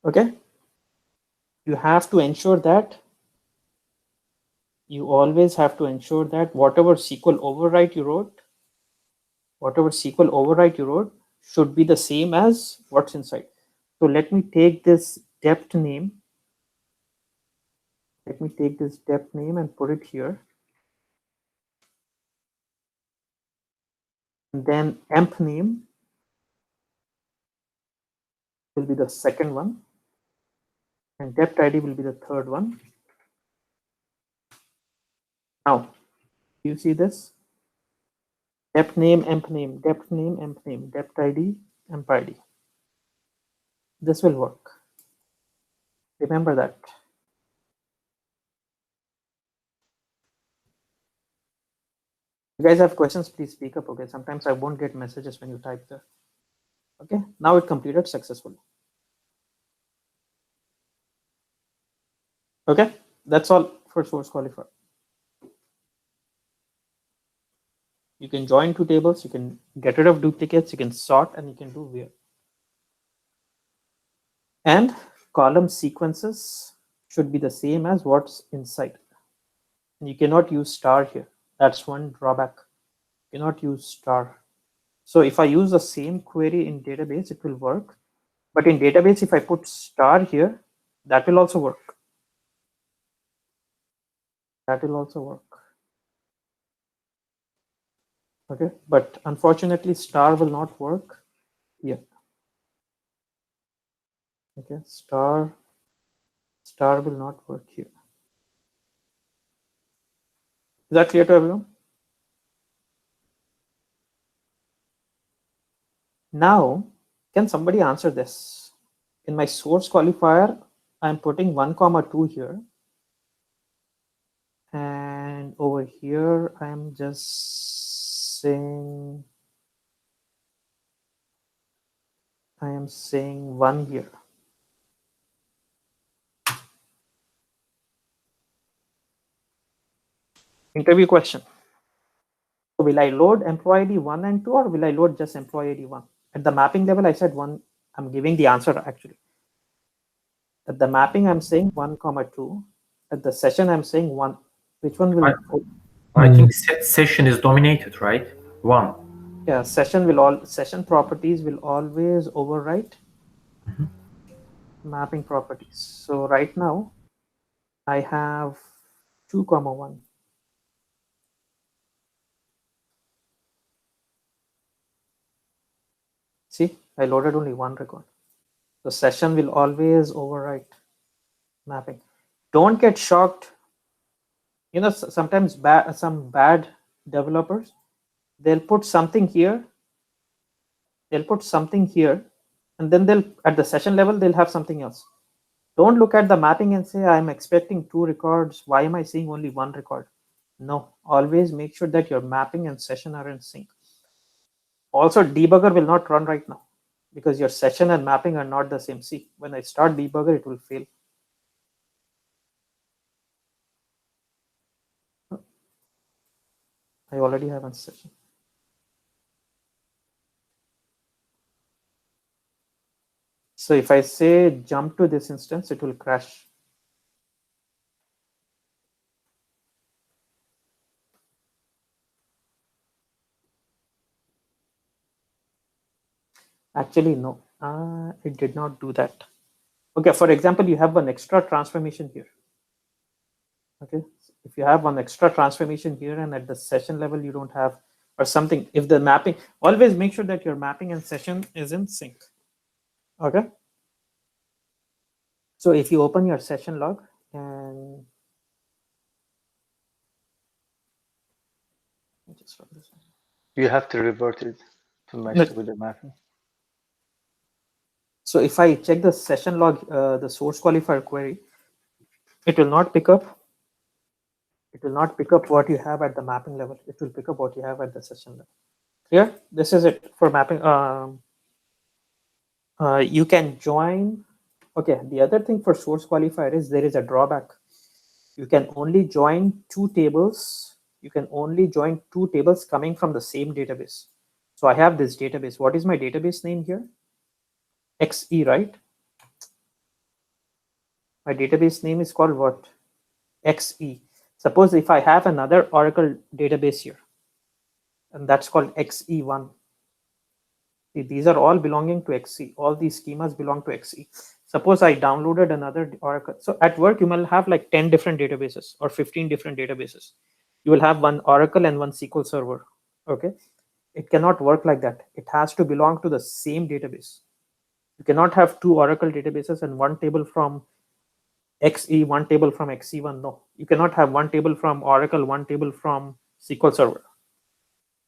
Okay, you have to ensure that you always have to ensure that whatever SQL override you wrote, should be the same as what's inside. So let me take this depth name. Let me take this depth name and put it here. And then emp name will be the second one. And depth ID will be the third one. Now, you see this? Depth name, emp name, depth name, emp name, depth ID, emp ID. This will work. Remember that. If you guys have questions, please speak up. Okay, sometimes I won't get messages when you type there. Okay, now it completed successfully. Okay, that's all for source qualifier. You can join two tables, you can get rid of duplicates, you can sort, and you can do where. And column sequences should be the same as what's inside. You cannot use star here. That's one drawback. You cannot use star. So if I use the same query in database, it will work. But in database, if I put star here, that will also work. That will also work. Okay, but unfortunately, star will not work here. Okay, star will not work here. Is that clear to everyone? Now, can somebody answer this? In my source qualifier, I'm putting 1, 2 here. And over here, I'm just saying, I am saying 1 here. Interview question. So will I load employee ID 1 and 2, or will I load just employee ID 1? At the mapping level, I said 1. I'm giving the answer actually. At the mapping, I'm saying 1, 2. At the session, I'm saying 1. Which one will? I think session is dominated, right? 1. Yeah, session properties will always overwrite mapping properties. So right now, I have 2, 1. See, I loaded only 1 record. The session will always overwrite mapping. Don't get shocked. You know, sometimes some bad developers, they'll put something here. They'll put something here, and then they'll at the session level they'll have something else. Don't look at the mapping and say I'm expecting 2 records. Why am I seeing only 1 record? No, always make sure that your mapping and session are in sync. Also, debugger will not run right now because your session and mapping are not the same. See, when I start debugger, it will fail. I already have a session. So if I say jump to this instance, it will crash. Actually, no, it did not do that. Okay, for example, you have one extra transformation here. Okay, if you have one extra transformation here and at the session level, you don't have or something. If the mapping, always make sure that your mapping and session is in sync. Okay. So if you open your session log and just run this one. You have to revert it to match with the mapping. So if I check the session log, the source qualifier query, it will not pick up. It will not pick up what you have at the mapping level. It will pick up what you have at the session level. Clear? This is it for mapping. You can join. Okay. The other thing for source qualifier is there is a drawback. You can only join two tables. You can only join two tables coming from the same database. So I have this database. What is my database name here? XE, right? My database name is called what? XE. Suppose if I have another Oracle database here, and that's called XE1. See, these are all belonging to XE. All these schemas belong to XE. Suppose I downloaded another Oracle. So at work, you will have like 10 different databases or 15 different databases. You will have one Oracle and one SQL server. Okay. It cannot work like that. It has to belong to the same database. You cannot have two Oracle databases and one table from XE, one table from XE1. No, you cannot have one table from Oracle, one table from SQL Server.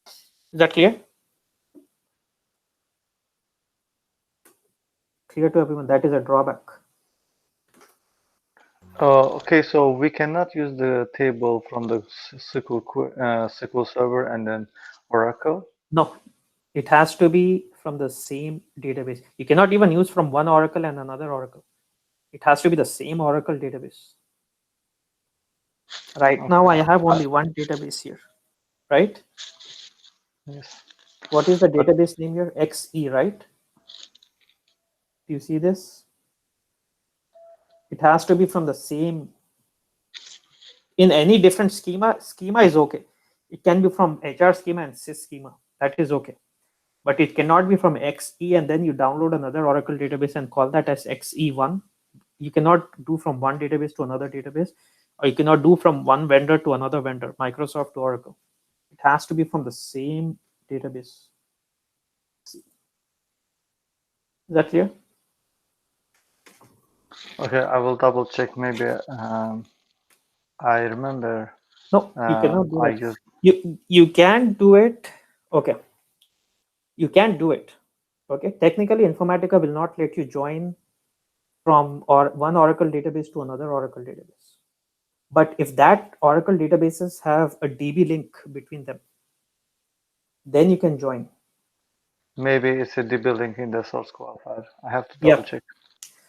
Is that clear? Clear to everyone? That is a drawback. Okay, so we cannot use the table from the SQL Server and then Oracle. No, it has to be from the same database. You cannot even use from one Oracle and another Oracle. It has to be the same Oracle database. Right now, I have only one database here, right? Yes. What is the database name here? XE, right? Do you see this? It has to be from the same. In any different schema is okay. It can be from HR schema and sys schema. That is okay. But it cannot be from XE and then you download another Oracle database and call that as XE1. You cannot do from one database to another database, or you cannot do from one vendor to another vendor, Microsoft to Oracle. It has to be from the same database. Is that clear? Okay, I will double check. Maybe I remember. No, you cannot do I it. used. You can do it. Okay. You can do it. Okay. Technically, Informatica will not let you join from one Oracle database to another Oracle database. But if that Oracle databases have a DB link between them, then you can join. Maybe it's a DB link in the source qualifier. I have to double check.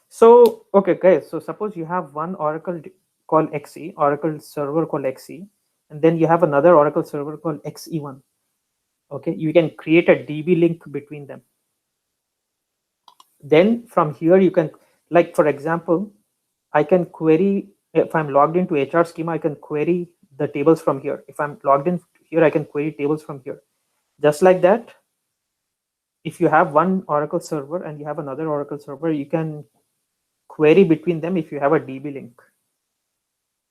So, okay, guys. So suppose you have one Oracle called XE, Oracle server called XE, and then you have another Oracle server called XE1. Okay, you can create a DB link between them. Then from here you can, like for example, I can query, if I'm logged into HR schema, I can query the tables from here. If I'm logged in here, I can query tables from here. Just like that, if you have one Oracle server and you have another Oracle server, you can query between them if you have a DB link.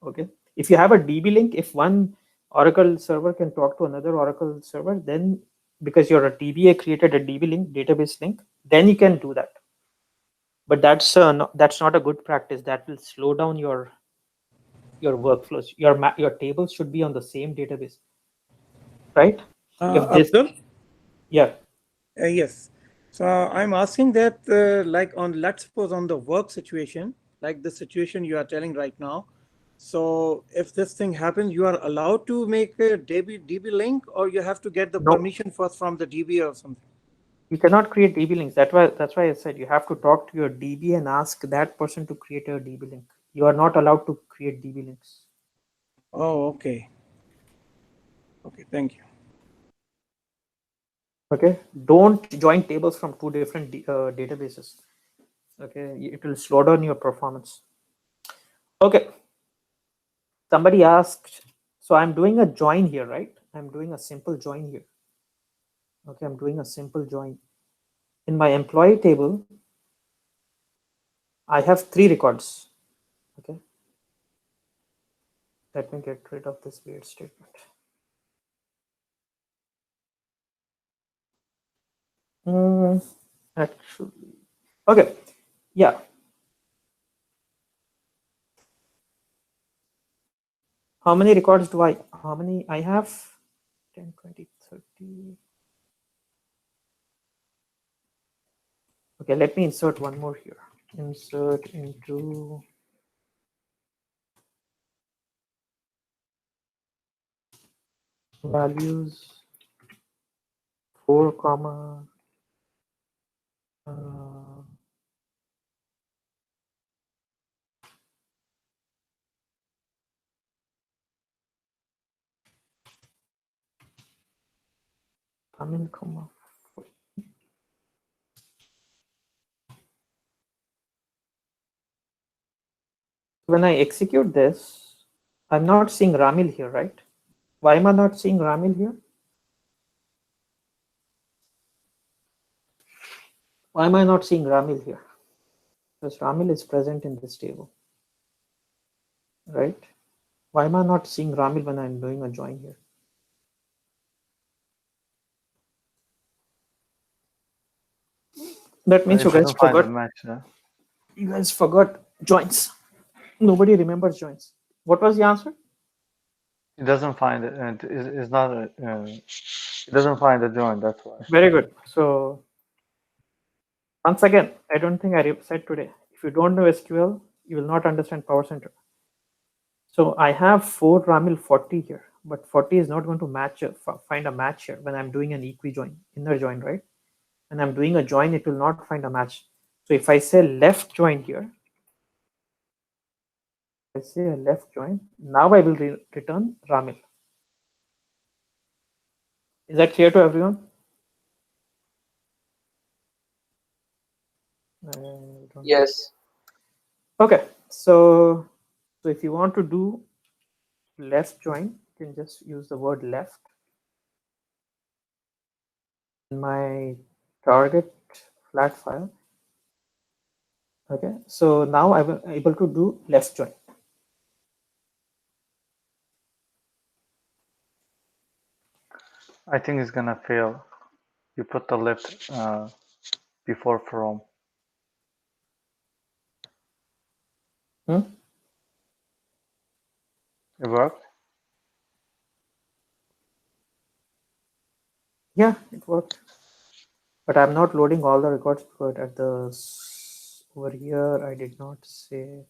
Okay. If you have a DB link, if one Oracle server can talk to another Oracle server, then because you're a DBA created a DB link, database link, then you can do that. But that's not a good practice. That will slow down your workflows. Your tables should be on the same database, right? Abdul? Yeah. Yes. So I'm asking that, like let's suppose on the work situation, like the situation you are telling right now. So if this thing happens, you are allowed to make a DB link, or you have to get the No. permission first from the DB or something? You cannot create DB links. That's why I said you have to talk to your DB and ask that person to create a DB link. You are not allowed to create DB links. Oh, okay. Okay, thank you. Okay, don't join tables from two different databases. Okay, it will slow down your performance. Okay, somebody asked, so I'm doing a join here, right? I'm doing a simple join here. Okay, I'm doing a simple join. In my employee table, I have 3 records. Okay, let me get rid of this weird statement. Actually, okay, yeah. How many records do I? How many I have? 10, 20, 30. Okay, let me insert one more here. Insert into values 4 comma comma. When I execute this, I'm not seeing Ramil here, right? Why am I not seeing Ramil here? Why am I not seeing Ramil here? Because Ramil is present in this table, right? Why am I not seeing Ramil when I'm doing a join here? That means you It guys doesn't find a forgot. match. You guys forgot joins. Nobody remembers joins. What was the answer? It doesn't find it, and it's not a. It doesn't find a join. That's why. Very good. So once again, I don't think I said today. If you don't know SQL, you will not understand Powercenter. So I have 4 Ramil 40 here, but 40 is not going to match, find a match here when I'm doing an equi join, inner join, right? When I'm doing a join, it will not find a match. So if I say left join here, I say a left join, now I will return Ramil. Is that clear to everyone? Yes. Okay, so if you want to do left join, you can just use the word left. In my target flat file. Okay, so now I'm able to do left join. I think it's gonna fail. You put the left before from. Hmm? It worked. Yeah, it worked. But I'm not loading all the records because at the over here I did not say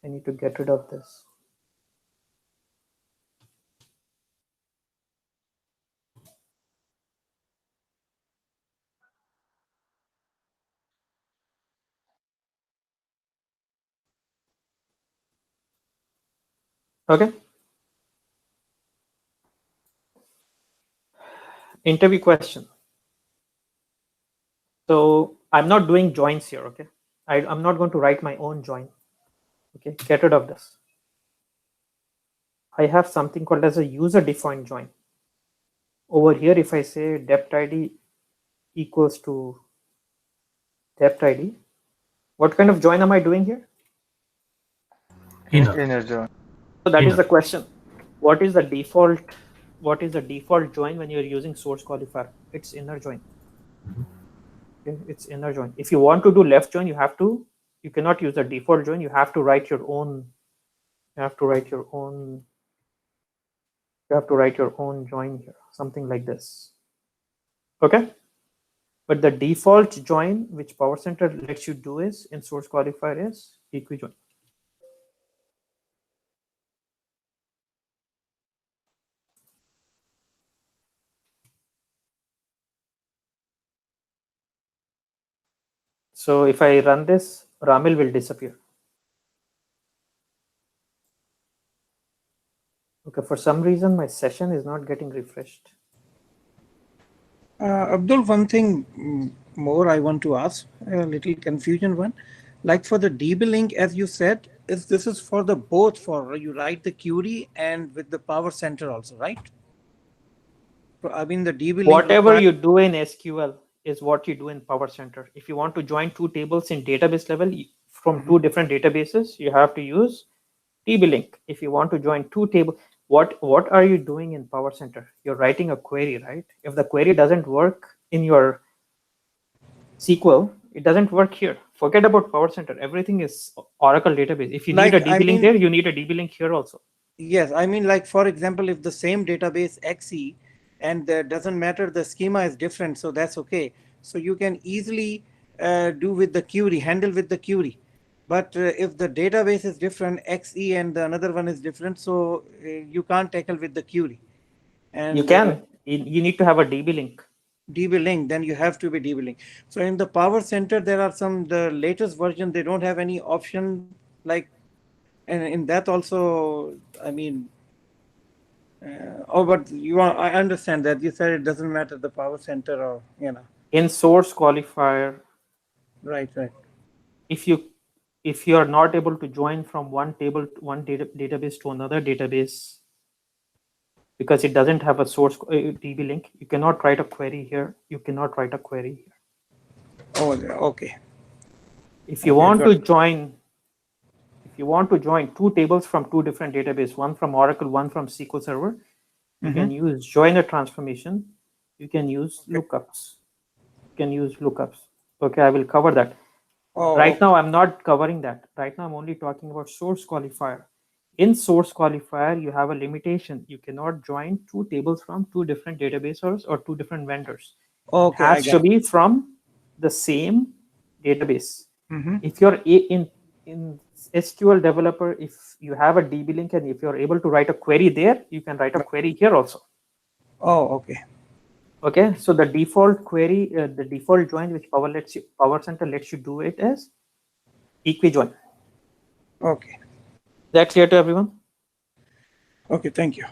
I need to get rid of this. Okay. Interview question. So I'm not doing joins here. Okay. I'm not going to write my own join. Okay. Get rid of this. I have something called as a user defined join. Over here, if I say depth ID equals to depth ID, what kind of join am I doing here? Inner join. So that is Inner. the question. What is the default? What is the default join when you're using source qualifier? It's inner join. Okay, it's inner join. If you want to do left join, you have to. You cannot use the default join. You have to write your own. You have to write your own. You have to write your own join here. Something like this. Okay. But the default join which Powercenter lets you do is in source qualifier is equi-join. So if I run this, Ramil will disappear. Okay, for some reason my session is not getting refreshed. Abdul, one thing more I want to ask, a little confusion one. Like for the DB link, as you said, this is for the both for you write the query and with the Powercenter also, right? So, I mean the DB link. Whatever you do in SQL is what you do in Powercenter. If you want to join 2 tables in database level from 2 different databases, you have to use DB link. If you want to join 2 tables, what are you doing in Powercenter? You're writing a query, right? If the query doesn't work in your SQL, it doesn't work here. Forget about Powercenter. Everything is Oracle database. If you need a Like, DB link there, you need a DB link here also. yes, I mean, like, for example, if the same database XE and doesn't matter, the schema is different, so that's okay. So you can easily do with the query, handle with the query. But if the database is different, XE and the another one is different, so you can't tackle with the query. And You can. You need to have a DB link. DB link, then you have to be DB link. So in the Powercenter, there are some, the latest version, they don't have any option like, and in that also, I mean, but I understand that you said it doesn't matter the Powercenter or, In source qualifier, Right. if you are not able to join from one database to another database because it doesn't have a source DB link, you cannot write a query here. You cannot write a query here. Oh, okay. If you want to join two tables from two different databases, one from Oracle, one from SQL Server, you can use joiner transformation. You can use lookups. Okay, I will cover that. Right now, I'm not covering that. Right now, I'm only talking about source qualifier. In source qualifier, you have a limitation. You cannot join two tables from two different databases or two different vendors. Okay, It has to be from the same database. If you're in SQL developer, if you have a DB link and if you're able to write a query there, you can write a query here also. Oh, okay. Okay, so the default query, the default join which Powercenter lets you do it as equi-join. Okay. That clear to everyone? Okay, thank you.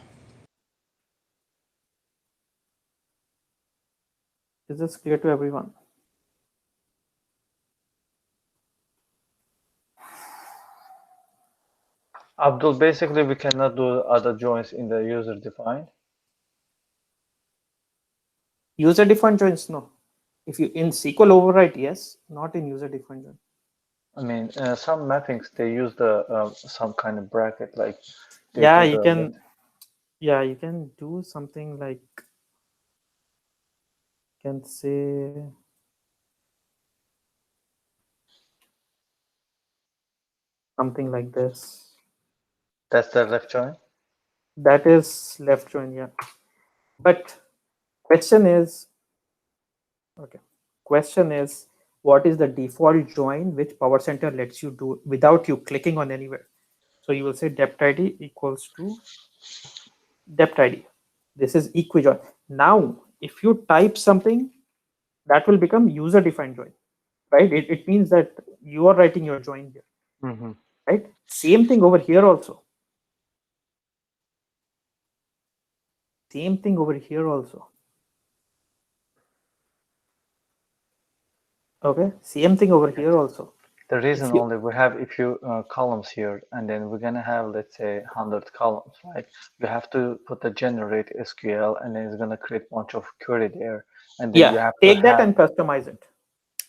Is this clear to everyone? Abdul, basically we cannot do other joins in the user defined. User defined joins, no. If you in SQL override, yes, not in user defined join. I mean, some mappings they use the some kind of bracket, like yeah, you can. Yeah, you can do something like, can say something like this. That's the left join. That is left join, yeah. But question is, okay. Question is, what is the default join which Powercenter lets you do without you clicking on anywhere? So you will say depth ID equals to depth ID. This is equi-join. Now, if you type something, that will become user-defined join, right? It means that you are writing your join here, right? Same thing over here also. Same thing over here also. Okay, same thing over here also. The reason only we have a few columns here, and then we're gonna have, let's say, 100 columns, right? You have to put the generate SQL, and then it's gonna create a bunch of query there, and then you have take to that and customize it.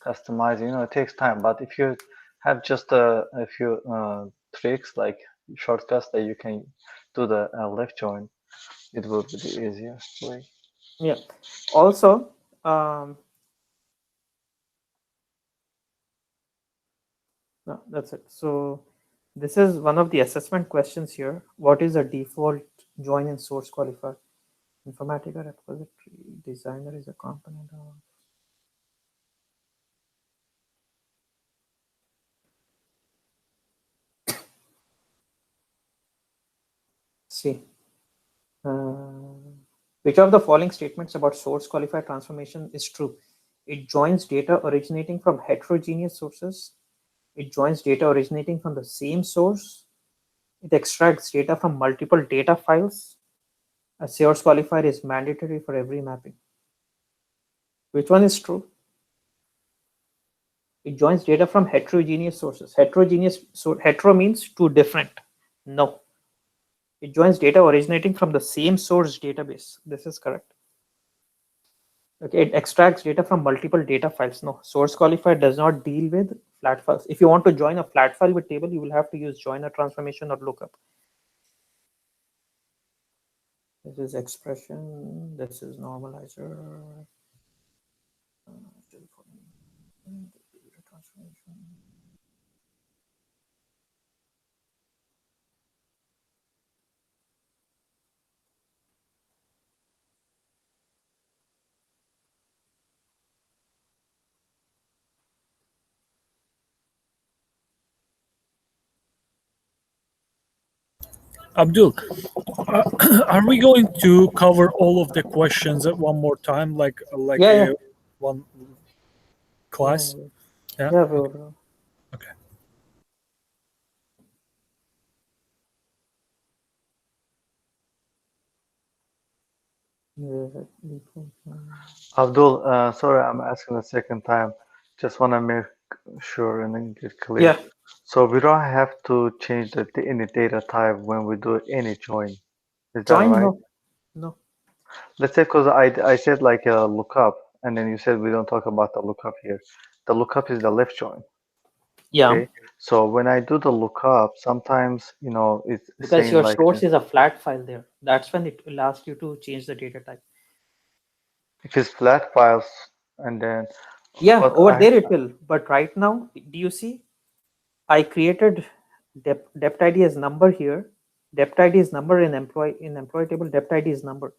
Customize, it takes time. But if you have just a few tricks like shortcuts that you can do the left join, it will be the easiest way. Yeah. Also, no, that's it. So this is one of the assessment questions here. What is the default join in source qualifier? Informatica repository designer is a component of. See. Which of the following statements about source qualifier transformation is true? It joins data originating from heterogeneous sources. It joins data originating from the same source. It extracts data from multiple data files. A source qualifier is mandatory for every mapping. Which one is true? It joins data from heterogeneous sources. Hetero means two different. No. It joins data originating from the same source database. This is correct. Okay, it extracts data from multiple data files. No, source qualifier does not deal with flat files. If you want to join a flat file with table, you will have to use joiner transformation or lookup. This is expression. This is normalizer. Abdul, are we going to cover all of the questions at one more time, like Yeah, a one class? Yeah. Yeah, we will. Okay. Abdul, sorry, I'm asking the second time. Just want to make sure and then get clear. Yeah. So we don't have to change any data type when we do any join. Is that Join? right? No. Let's say because I said like a lookup, and then you said we don't talk about the lookup here. The lookup is the left join. Yeah. Okay. So when I do the lookup, sometimes it's Because saying your like source is a flat file there. That's when it will ask you to change the data type. if it's flat files, and then Yeah, but over there it will. But right now, do you see? I created dept ID as number here. Dept ID is number in employee table. Dept ID is number.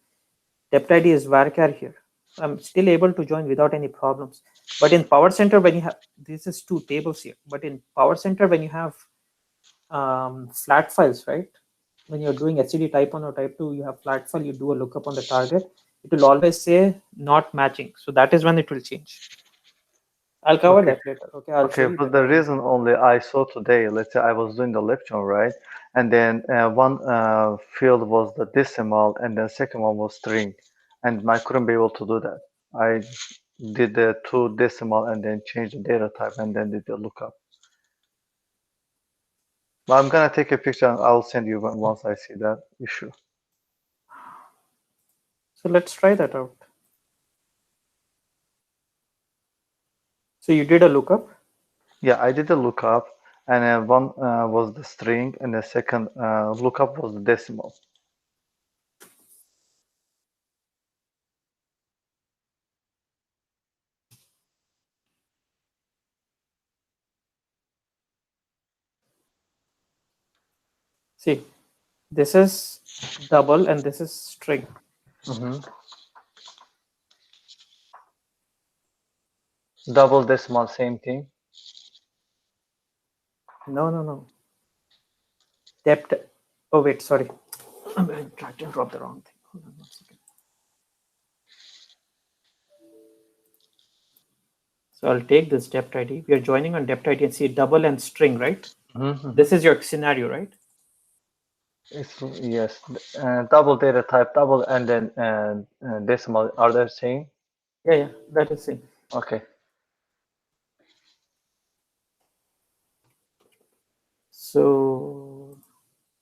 Dept ID is varchar here. I'm still able to join without any problems. But in Powercenter, when you have, this is two tables here. But in Powercenter, when you have flat files, right? When you're doing HCD type 1 or type 2, you have flat file, you do a lookup on the target. It will always say not matching. So that is when it will change. I'll cover Okay. that later. Okay, I'll show Okay, you but that. the reason only I saw today, let's say I was doing the left join, right? And then one field was the decimal, and the second one was string, and I couldn't be able to do that. I did the two decimal and then changed the data type and then did the lookup. But I'm gonna take a picture and I'll send you once I see that issue. So let's try that out. So you did a lookup? Yeah, I did the lookup, and one was the string, and the second lookup was the decimal. See, this is double and this is string. Double decimal, same thing. No. Dept. Oh, wait, sorry. I'm going to try to drop the wrong thing. Hold on 1 second. So I'll take this dept ID. We are joining on dept ID and see double and string, right? This is your scenario, right? Yes, double data type, double, and then decimal. Are they same? Yeah, that is same. Okay. So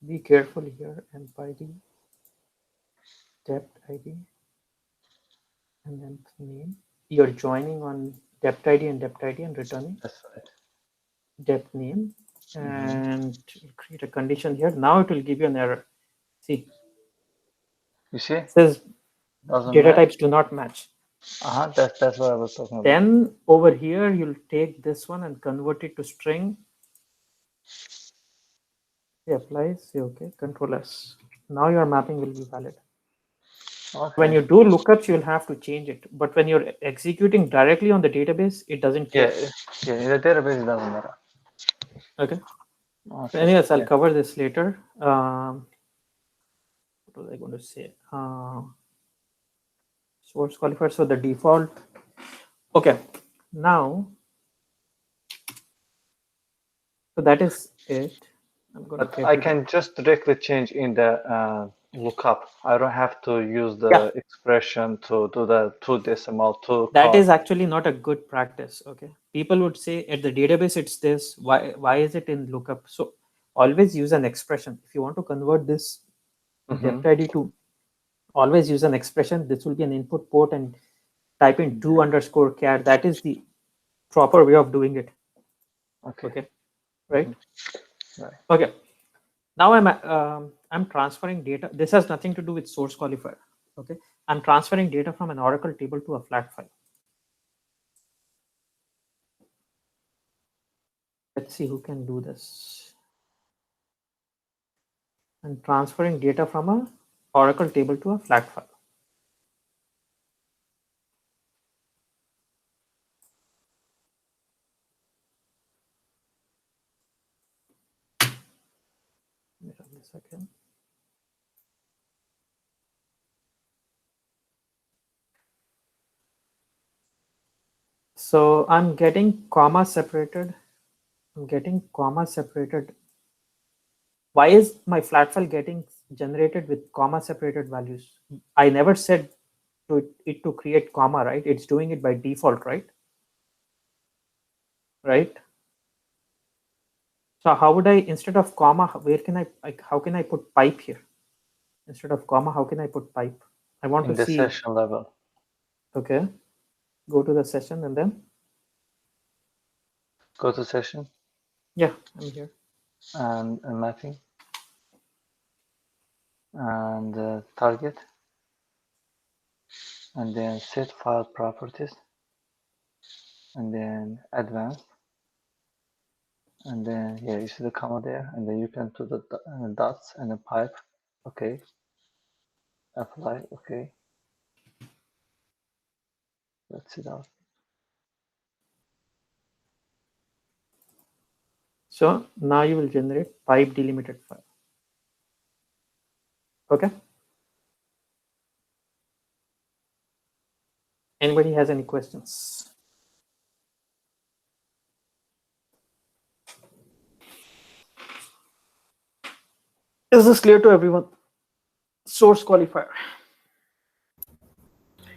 be careful here. Emp ID, dept ID, and then name. You're joining on dept ID and returning. That's right. Dept name, and create a condition here. Now it will give you an error. See, You see? it says Doesn't data match. types do not match. That's what I was talking about. Then over here, you'll take this one and convert it to string. Say apply, say okay, Control S. Now your mapping will be valid. Okay. When you do lookups, you'll have to change it. But when you're executing directly on the database, it doesn't care. Yeah, in the database it doesn't matter. Okay. Okay. So anyways, I'll Yeah. cover this later. What was I going to say? Source qualifier. So the default. Okay. Now, so that is it. I'm going But to I can just directly change in the lookup. I don't have to use the expression to do the two decimal to. That is actually not a good practice. Okay. People would say at the database it's this. Why is it in lookup? So always use an expression. If you want to convert this dept ID to, always use an expression. This will be an input port and type in do_char. That is the proper way of doing it. Okay. Right. Right. Okay. Now I'm transferring data. This has nothing to do with source qualifier. Okay. I'm transferring data from an Oracle table to a flat file. Let's see who can do this. And transferring data from a Oracle table to a flat file. Wait a second. So I'm getting comma separated. I'm getting comma separated. Why is my flat file getting generated with comma separated values? I never said to it to create comma, right? It's doing it by default, right? Right. So how would I, instead of comma, where can I, like, how can I put pipe here? Instead of comma, how can I put pipe? I want In to the see. session level. Okay. Go to the session and then. Go to session. Yeah, I'm here. And mapping. And target. And then set file properties. And then advanced. And then, yeah, you see the comma there. And then you can do the dots and the pipe. Okay. Apply. Okay. Let's see that. So now you will generate pipe delimited file. Okay. Anybody has any questions? Is this clear to everyone? Source qualifier.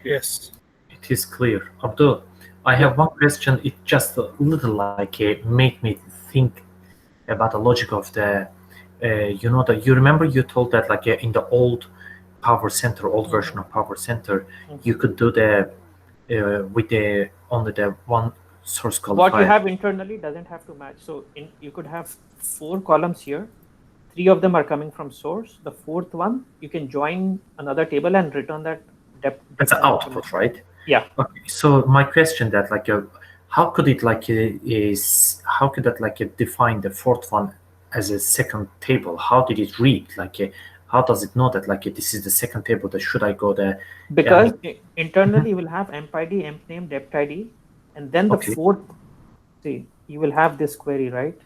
Yes. It is clear. Abdul, I have one question. It just a little like make me think about the logic of the, you remember you told that like in the old Powercenter, old version of Powercenter, you could do the with the only the one source qualifier. What you have internally doesn't have to match. So you could have 4 columns here. 3 of them are coming from source. The 4th one, you can join another table and return that depth. That's an output, right? Yeah. Okay. So my question that like how could it like how could that like define the 4th one as a second table? How did it read? Like how does it know that like this is the second table? That should I go there? Because internally you will have emp ID, emp name, depth ID, and then the 4th. See, you will have this query, right?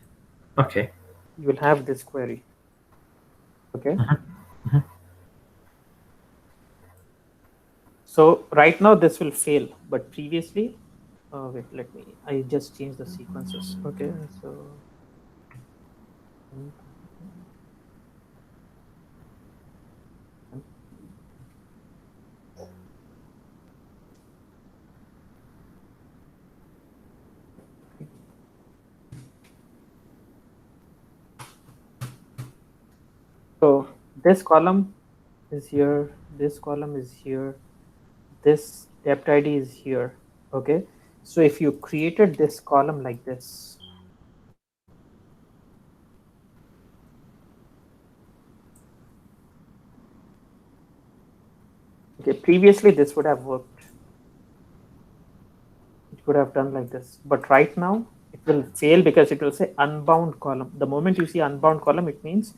Okay. You will have this query. Okay. So right now this will fail, but previously, wait, I just changed the sequences. Okay, so. So this column is here, this column is here, this depth ID is here. Okay, so if you created this column like this, okay, previously this would have worked. It could have done like this, but right now it will fail because it will say unbound column. The moment you see unbound column, it means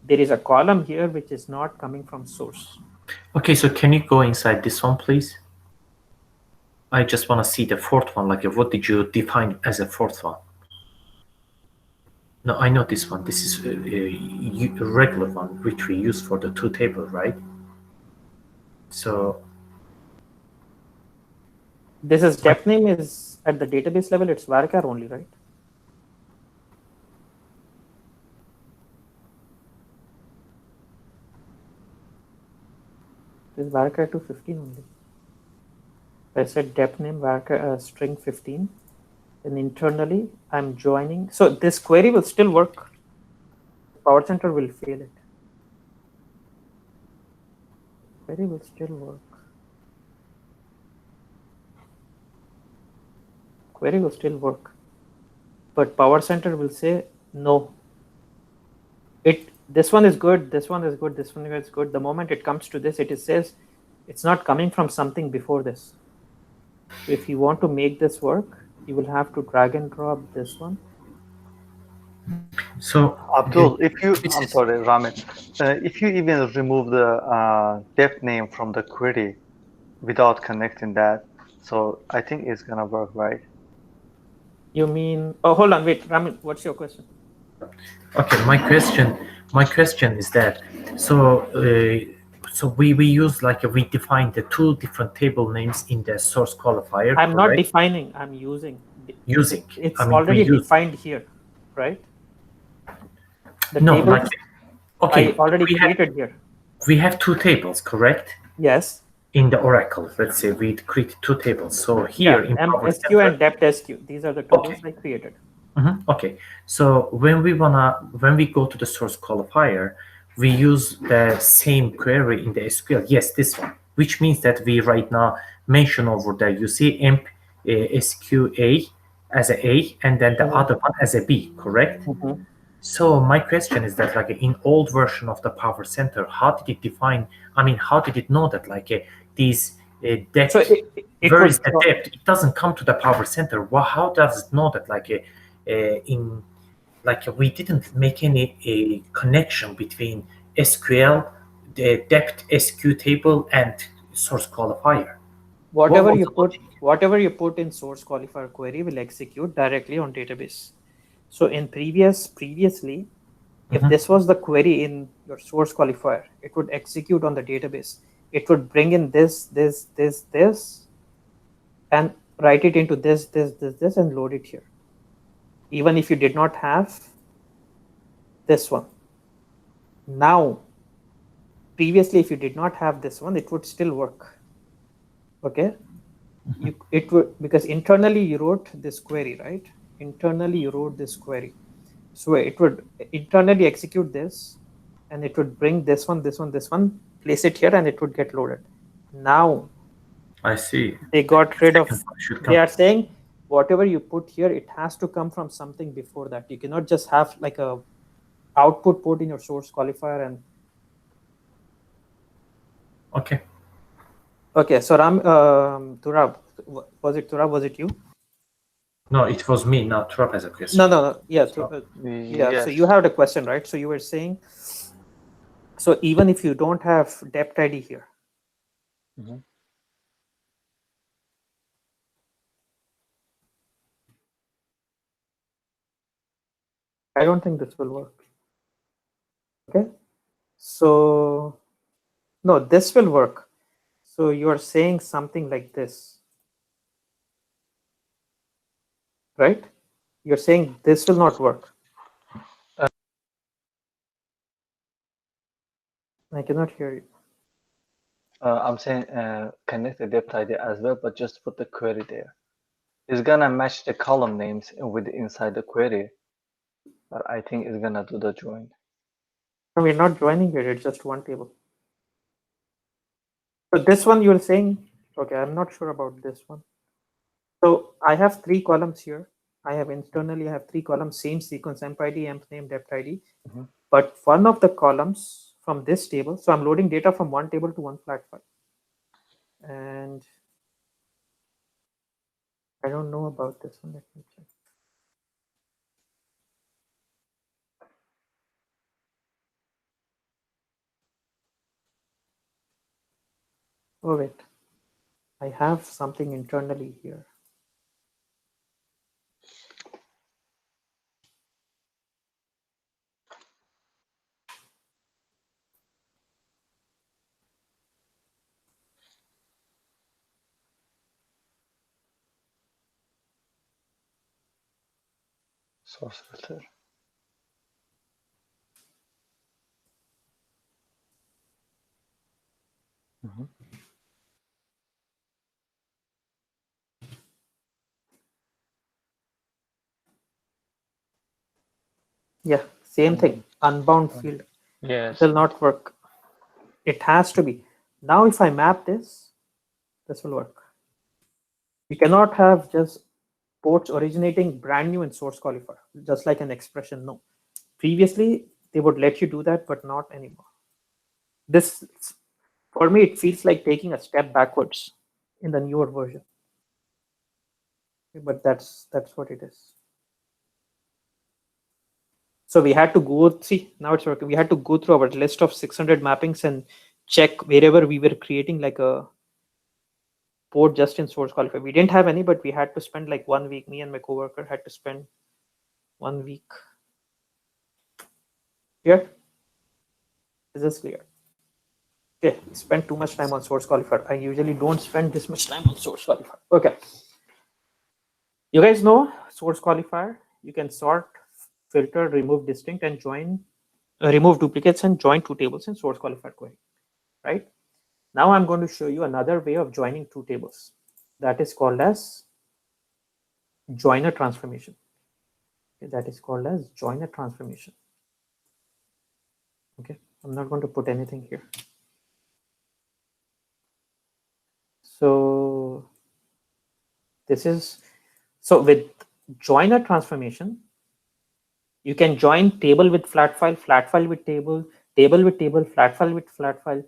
there is a column here which is not coming from source. Okay, so can you go inside this one, please? I just want to see the 4th one. Like, what did you define as a 4th one? No, I know this one. This is a regular one, which we use for the 2 table, right? So this is depth name is at the database level. It's varchar only, right? This is varchar to 15 only. I said depth name varchar string 15, and internally I'm joining. So this query will still work. Powercenter will fail it. Query will still work. Query will still work, but Powercenter will say no. This one is good. This one is good. This one is good. The moment it comes to this, it says it's not coming from something before this. So if you want to make this work, you will have to drag and drop this one So Abdul, if you, this I'm is sorry, Ramin, if you even remove the depth name from the query without connecting that, so I think it's gonna work, right? You mean? Oh, hold on, wait, Ramin, what's your question? okay. My question is that so we use like we define the two different table names in the source qualifier, I'm not correct? defining. I'm using. Using. It's I mean, we already use defined here, right? The no tables like I okay. already We have created here. two tables, correct? Yes. In the Oracle, let's say we create two tables. So here Yeah. in MSQ Powercenter, and depth SQ. These are the two rows okay. I created. Okay, so when we go to the source qualifier, we use the same query in the SQL. Yes, this one, which means that we right now mention over there. You see emp SQA as a, and then the other one as a B, correct? So my question is that like in old version of the Powercenter, how did it define? I mean, how did it know that like these depth? So it Where is would the depth? It doesn't come to the Powercenter. Well, how does it know that like in like we didn't make any a connection between SQL, the depth SQ table, and source qualifier? What whatever was you the put logic? whatever you put in source qualifier query will execute directly on database. So in previously, if this was the query in your source qualifier, it would execute on the database. It would bring in this, and write it into this, and load it here. Even if you did not have this one. Now, previously, if you did not have this one, it would still work. Okay. It would, because internally you wrote this query, right? Internally you wrote this query. So it would internally execute this, and it would bring this one, place it here, and it would get loaded. Now I see. they got rid of, Should they come. are saying whatever you put here, it has to come from something before that. You cannot just have like a output port in your source qualifier. And Okay. okay, so Turab, was it Turab? Was it you? No, it was me, not Trop as a question. No. Yeah, yeah. Yes. So you have the question, right? So you were saying, so even if you don't have depth ID here, Mhm. I don't think this will work. Okay, so no, this will work. So you are saying something like this, right? You're saying this will not work. I cannot hear you. I'm saying connect the depth ID as well, but just put the query there. It's gonna match the column names with inside the query, but I think it's gonna do the join. No, we're not joining here. It's just one table. So this one you're saying, okay, I'm not sure about this one. So I have three columns here. I have internally, I have three columns, same sequence, emp ID, emp name, depth ID. But one of the columns from this table, so I'm loading data from one table to one flat file. And I don't know about this one. Let me check. Oh, wait. I have something internally here. Source filter. Yeah, same thing. Unbound field. Yes. It will not work. It has to be. Now, if I map this will work. You cannot have just ports originating brand new in source qualifier, just like an expression. No. Previously, they would let you do that, but not anymore. This, for me, it feels like taking a step backwards in the newer version. But that's what it is. So we had to go, see, now it's working. We had to go through our list of 600 mappings and check wherever we were creating like a port just in source qualifier. We didn't have any, but we had to spend like 1 week. Me and my coworker had to spend 1 week. Clear? Is this clear? Okay, spend too much time on source qualifier. I usually don't spend this much time on source qualifier. Okay. You guys know source qualifier. You can sort, filter, remove distinct, and join, remove duplicates and join two tables in source qualifier query, right? Now I'm going to show you another way of joining two tables. That is called as joiner transformation. Okay, that is called as joiner transformation. Okay, I'm not going to put anything here. So this is, so with joiner transformation, you can join table with flat file with table, table with table, flat file with flat file,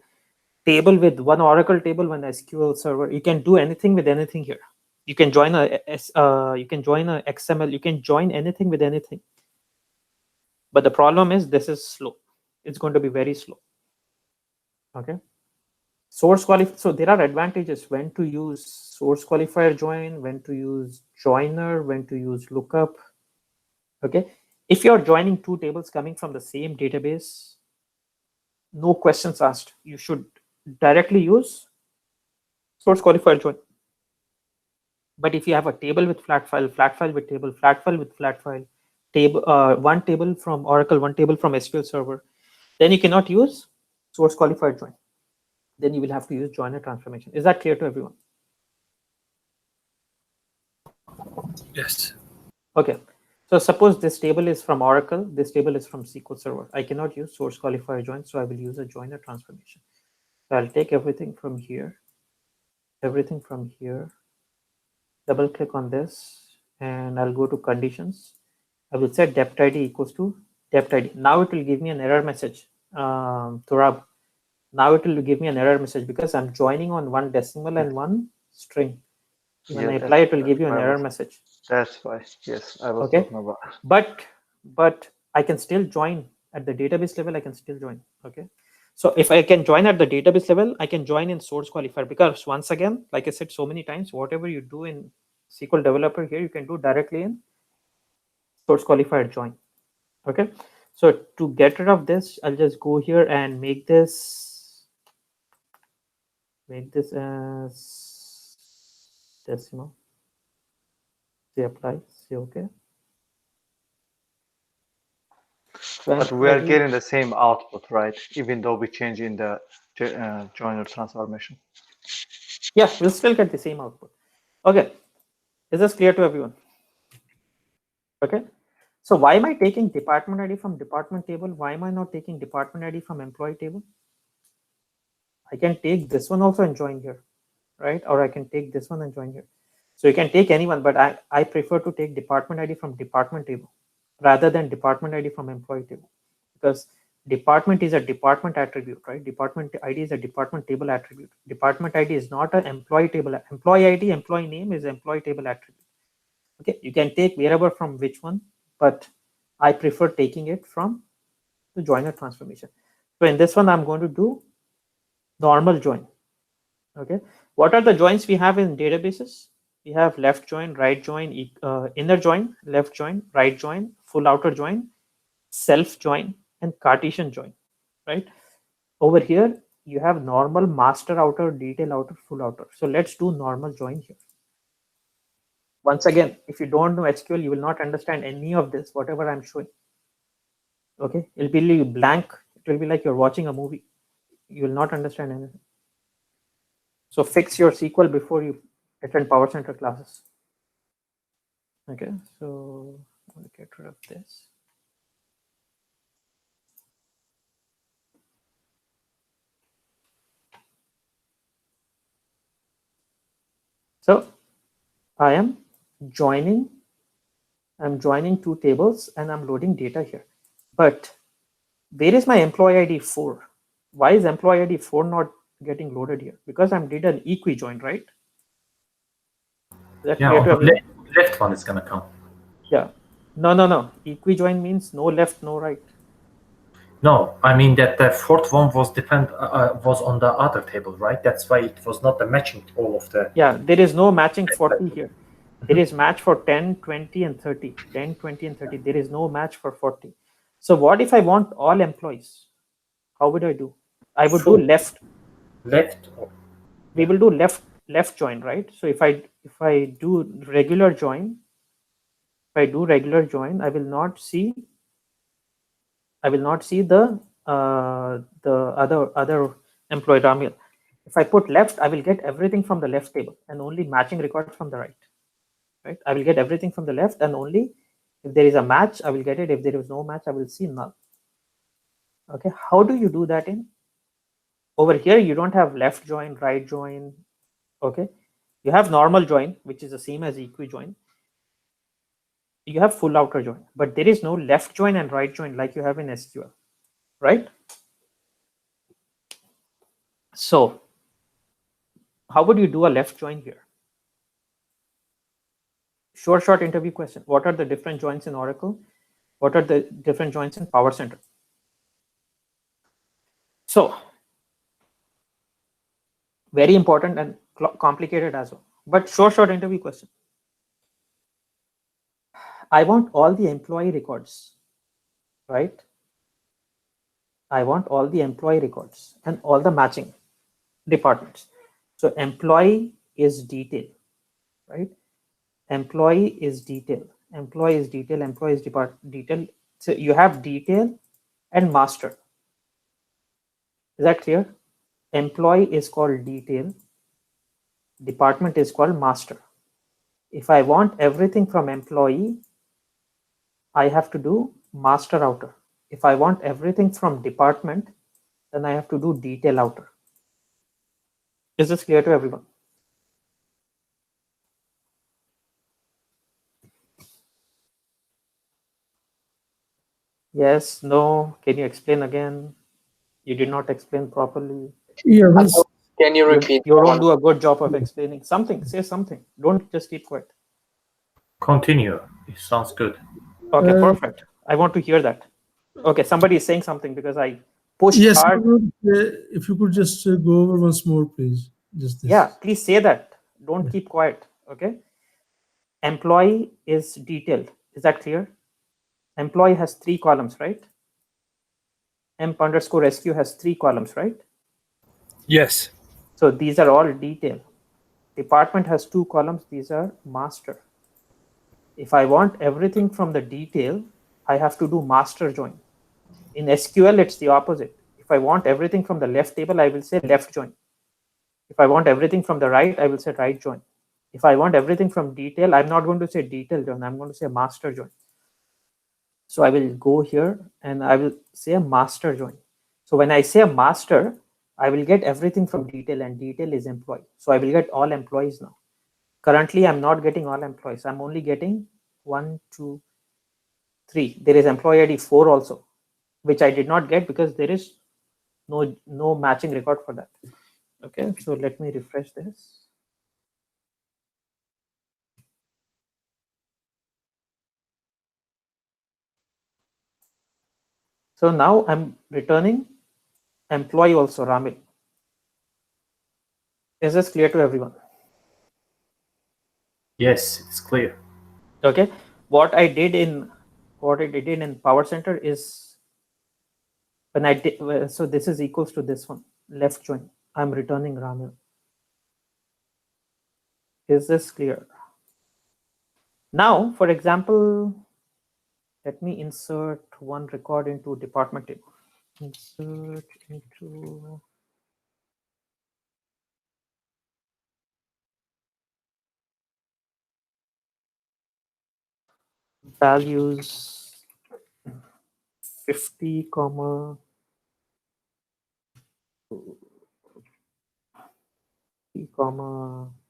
table with one Oracle table, one SQL server. You can do anything with anything here. You can join a XML. You can join anything with anything. But the problem is this is slow. It's going to be very slow. Okay. Source qualifier. So there are advantages when to use source qualifier join, when to use joiner, when to use lookup. Okay. If you're joining two tables coming from the same database, no questions asked. You should directly use source qualifier join. But if you have a table with flat file with table, flat file with flat file, table, one table from Oracle, one table from SQL Server, then you cannot use source qualifier join. Then you will have to use joiner transformation. Is that clear to everyone? Yes. Okay. So suppose this table is from Oracle, this table is from SQL Server. I cannot use source qualifier join, so I will use a joiner transformation. So I'll take everything from here, double click on this, and I'll go to conditions. I will set depth ID equals to depth ID. Now it will give me an error message, Turab. Now it will give me an error message because I'm joining on one decimal and one string. When I apply, it will give you an error message. That's why, yes, I was Okay. talking about. But I can still join at the database level. I can still join. Okay. So if I can join at the database level, I can join in source qualifier, because once again, like I said so many times, whatever you do in SQL developer here, you can do directly in source qualifier join. Okay. So to get rid of this, I'll just go here and make this as decimal. Say apply, say okay. But we are getting the same output, right? Even though we change in the joiner transformation. Yeah, we'll still get the same output. Okay. Is this clear to everyone? Okay. So why am I taking department ID from department table? Why am I not taking department ID from employee table? I can take this one also and join here, right? Or I can take this one and join here. So you can take anyone, but I prefer to take department ID from department table rather than department ID from employee table, because department is a department attribute, right? Department ID is a department table attribute. Department ID is not an employee table. Employee ID, employee name is employee table attribute. Okay, you can take wherever from which one, but I prefer taking it from the joiner transformation. So in this one, I'm going to do normal join. Okay, what are the joins we have in databases? We have left join, right join, inner join, left join, right join, full outer join, self join, and Cartesian join, right? Over here, you have normal, master outer, detail outer, full outer. So let's do normal join here. Once again, if you don't know SQL, you will not understand any of this, whatever I'm showing. Okay, it'll be blank. It will be like you're watching a movie. You will not understand anything. So fix your SQL before you attend Powercenter classes. Okay, so I'm going to get rid of this. So I am joining. I'm joining two tables and I'm loading data here. But where is my employee ID 4? Why is employee ID 4 not getting loaded here? Because I did an equi join, right? Yeah, on the left one is gonna come. Yeah, No. Equi-join means no left, no right. No, I mean that the fourth one was was on the other table, right? That's why it was not the matching all of the. Yeah, there is no matching 40 here. There is match for 10, 20, and 30. 10, 20, and 30. There is no match for 40. So what if I want all employees? How would I do? I would do left. Left. We will do left join, right? So if I do regular join, I will not see the other employee Ramil. If I put left, I will get everything from the left table and only matching records from the right. Right? I will get everything from the left, and only if there is a match, I will get it. If there is no match, I will see null. Okay, how do you do that in over here? You don't have left join, right join. Okay, you have normal join, which is the same as equi-join. You have full outer join, but there is no left join and right join like you have in SQL, right? So how would you do a left join here? Short interview question. What are the different joins in Oracle? What are the different joins in Powercenter? So very important and complicated as well, but short interview question. I want all the employee records, right? I want all the employee records and all the matching departments. So employee is detail, right? Employee is detail, employee is detail, employee is detail. So you have detail and master. Is that clear? Employee is called detail, department is called master. If I want everything from employee, I have to do master outer. If I want everything from department, then I have to do detail outer. Is this clear to everyone? Yes, no, can you explain again? You did not explain properly. Yeah, once Can you repeat? You don't do a good job of explaining something. Say something. Don't just keep quiet. Continue. It sounds good. Okay, perfect. I want to hear that. Okay, somebody is saying something because I pushed yes, hard. if you could just go over once more, please. Just this. Yeah, please say that. Don't keep quiet. Okay. Employee is detailed. Is that clear? Employee has 3 columns, right? emp_sq has 3 columns, right? Yes. So these are all detail. Department has 2 columns. These are master. If I want everything from the detail, I have to do master join. In SQL, it's the opposite. If I want everything from the left table, I will say left join. If I want everything from the right, I will say right join. If I want everything from detail, I'm not going to say detail join. I'm going to say master join. So I will go here and I will say a master join. So when I say a master, I will get everything from detail, and detail is employee. So I will get all employees now. Currently, I'm not getting all employees. I'm only getting 1, 2, 3. There is employee ID 4 also, which I did not get because there is no matching record for that. Okay, so let me refresh this. So now I'm returning employee also, Ramil. Is this clear to everyone? Yes, it's clear. Okay, what I did in Powercenter is when I did, so this is equals to this one, left join. I'm returning Ramil. Is this clear? Now, for example, let me insert one record into department table. Insert into values 50,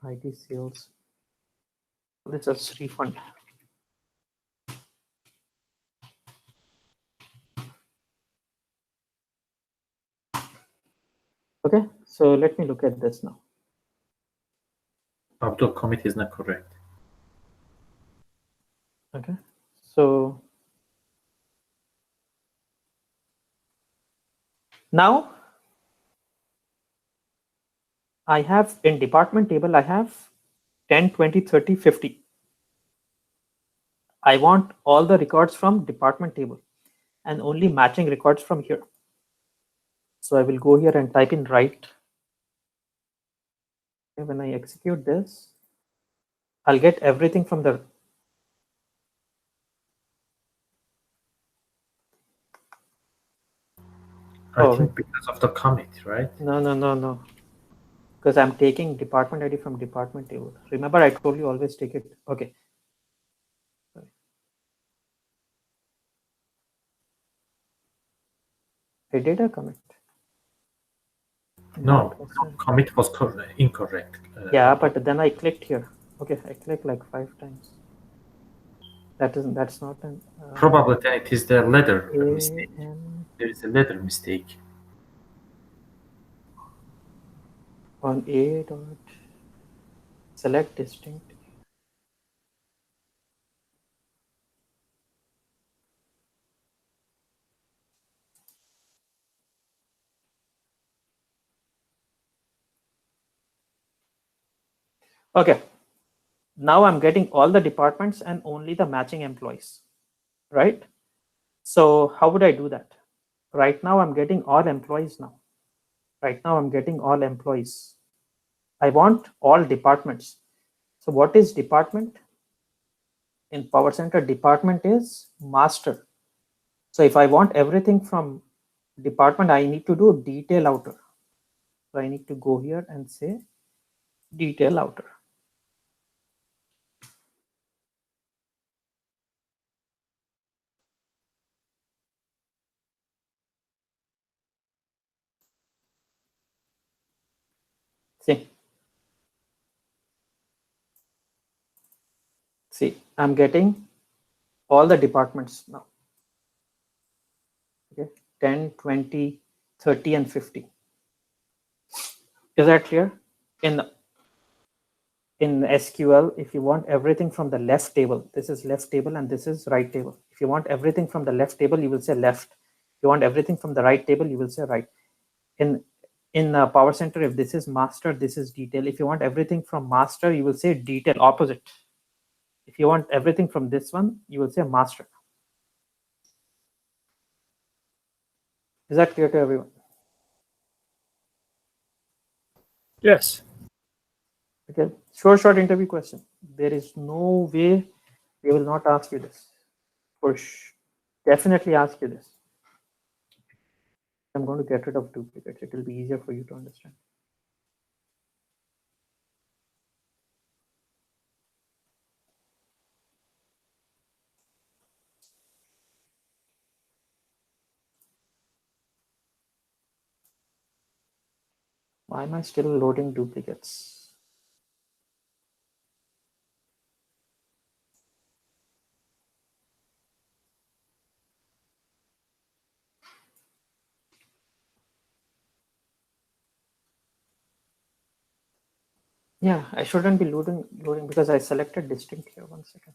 ID sales. This is refund. Okay, so let me look at this now. Abdul, commit is not correct. Okay, So now I have in department table, I have 10, 20, 30, 50. I want all the records from department table and only matching records from here. So I will go here and type in write. When I execute this, I'll get everything from the I think because of the commit, right? No. Because I'm taking department ID from department table. Remember, I told you always take it. Okay. Sorry. I did a commit. No, commit was incorrect. Yeah, but then I clicked here. Okay, I clicked like 5 times. That's not an. Probably then it is the letter mistake. There is a letter mistake. On A dot select distinct. Okay. Now I'm getting all the departments and only the matching employees, right? So how would I do that? Right now I'm getting all employees now. Right now I'm getting all employees. I want all departments. So what is department? In Powercenter, department is master. So if I want everything from department, I need to do detail outer. So I need to go here and say detail outer. See, I'm getting all the departments now. Okay, 10, 20, 30, and 50. Is that clear? In SQL, if you want everything from the left table, this is left table and this is right table. If you want everything from the left table, you will say left. If you want everything from the right table, you will say right. In Powercenter, if this is master, this is detail. If you want everything from master, you will say detail opposite. If you want everything from this one, you will say master. Is that clear to everyone? Yes. Okay, short interview question. There is no way they will not ask you this. Definitely ask you this. I'm going to get rid of duplicates. It will be easier for you to understand. Why am I still loading duplicates? Yeah, I shouldn't be loading because I selected distinct here. 1 second.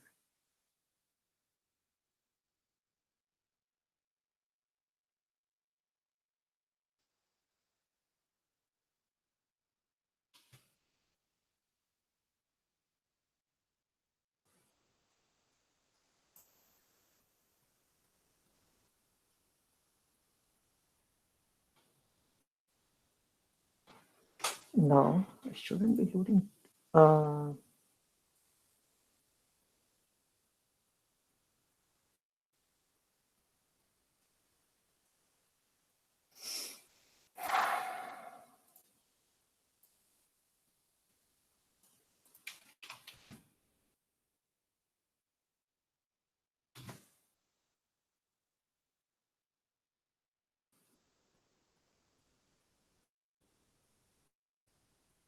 No, I shouldn't be loading.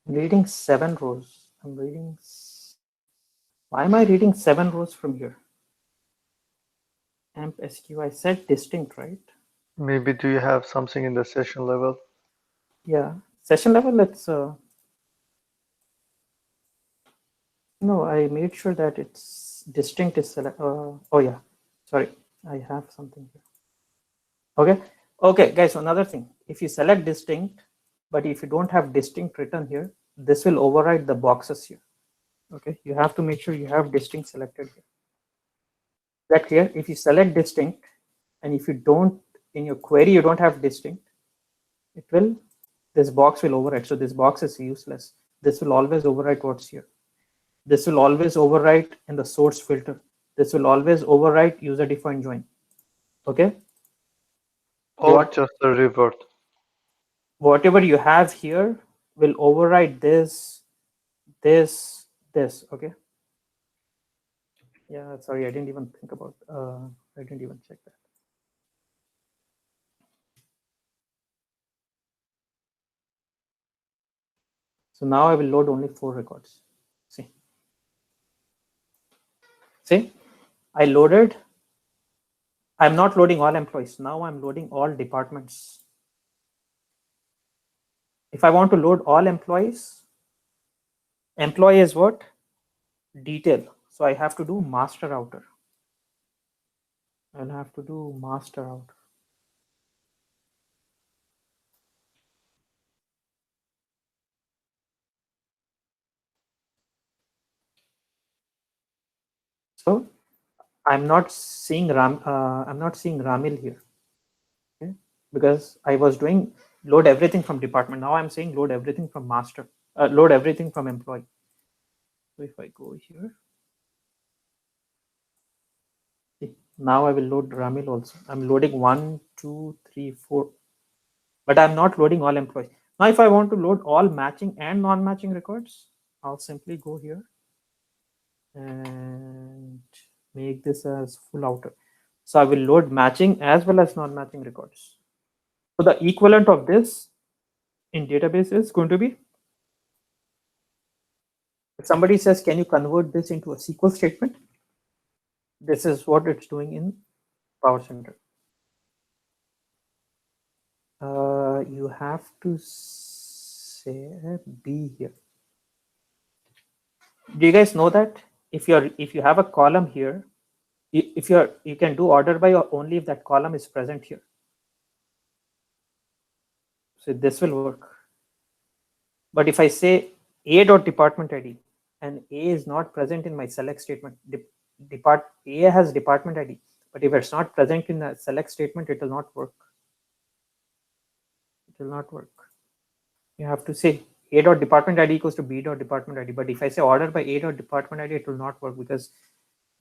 I'm reading 7 rows. I'm reading. Why am I reading 7 rows from here? Amp SQ, I said distinct, right? Maybe do you have something in the session level? Yeah, session level, let's. No, I made sure that it's distinct is select. Oh yeah, Sorry, I have something here. Okay. Okay, guys, so another thing. If you select distinct, but if you don't have distinct written here, this will override the boxes here. Okay, you have to make sure you have distinct selected here. That here, if you select distinct, and if you don't, in your query, you don't have distinct, it will, this box will override. So this box is useless. This will always overwrite what's here. This will always overwrite in the source filter. This will always overwrite user defined join. Okay. Or just a revert. Whatever you have here will override this, this. Okay. Yeah, sorry, I didn't even think about, I didn't even check that. So now I will load only 4 records. See, I loaded, I'm not loading all employees. Now I'm loading all departments. If I want to load all employees, employee is what? Detail. So I have to do master outer. I'll have to do master outer. So I'm not seeing Ramil here, okay? Because I was doing load everything from department. Now I'm saying load everything from master, load everything from employee. So if I go here, see, now I will load Ramil also. I'm loading 1, 2, 3, 4, but I'm not loading all employees. Now if I want to load all matching and non-matching records, I'll simply go here and make this as full outer. So I will load matching as well as non-matching records. So the equivalent of this in database is going to be, if somebody says, can you convert this into a SQL statement? This is what it's doing in Powercenter. You have to say B here. Do you guys know that if you have a column here, you can do order by only if that column is present here. So this will work. But if I say A dot department ID and A is not present in my select statement, A has department ID, but if it's not present in the select statement, it will not work. It will not work. You have to say A dot department ID equals to B dot department ID. But if I say order by A dot department ID, it will not work because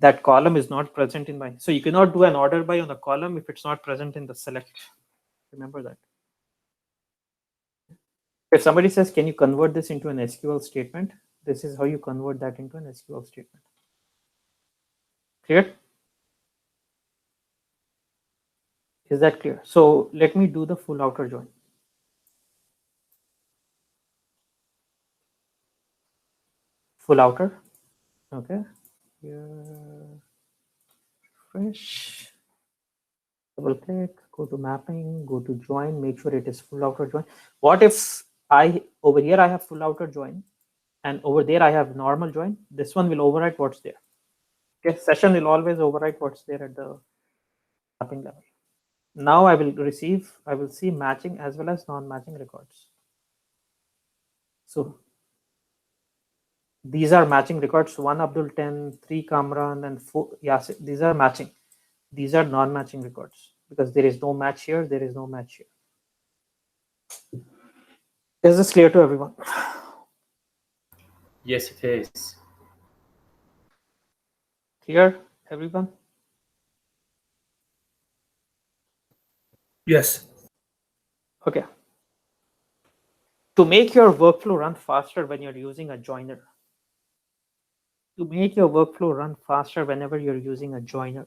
that column is not present in my. So you cannot do an order by on the column if it's not present in the select. Remember that. If somebody says, can you convert this into an SQL statement? This is how you convert that into an SQL statement. Clear? Is that clear? So let me do the full outer join. Full outer. Okay. Here, refresh. Double click, go to mapping, go to join, make sure it is full outer join. What if over here I have full outer join and over there I have normal join? This one will overwrite what's there. Okay, session will always overwrite what's there at the mapping level. Now I will see matching as well as non-matching records. So these are matching records, 1 Abdul 10, 3 Kamran, and 4 Yasir. These are matching. These are non-matching records because there is no match here, there is no match here. Is this clear to everyone? Yes, it is. Clear, everyone? Yes. Okay. To make your workflow run faster when you're using a joiner, to make your workflow run faster whenever you're using a joiner,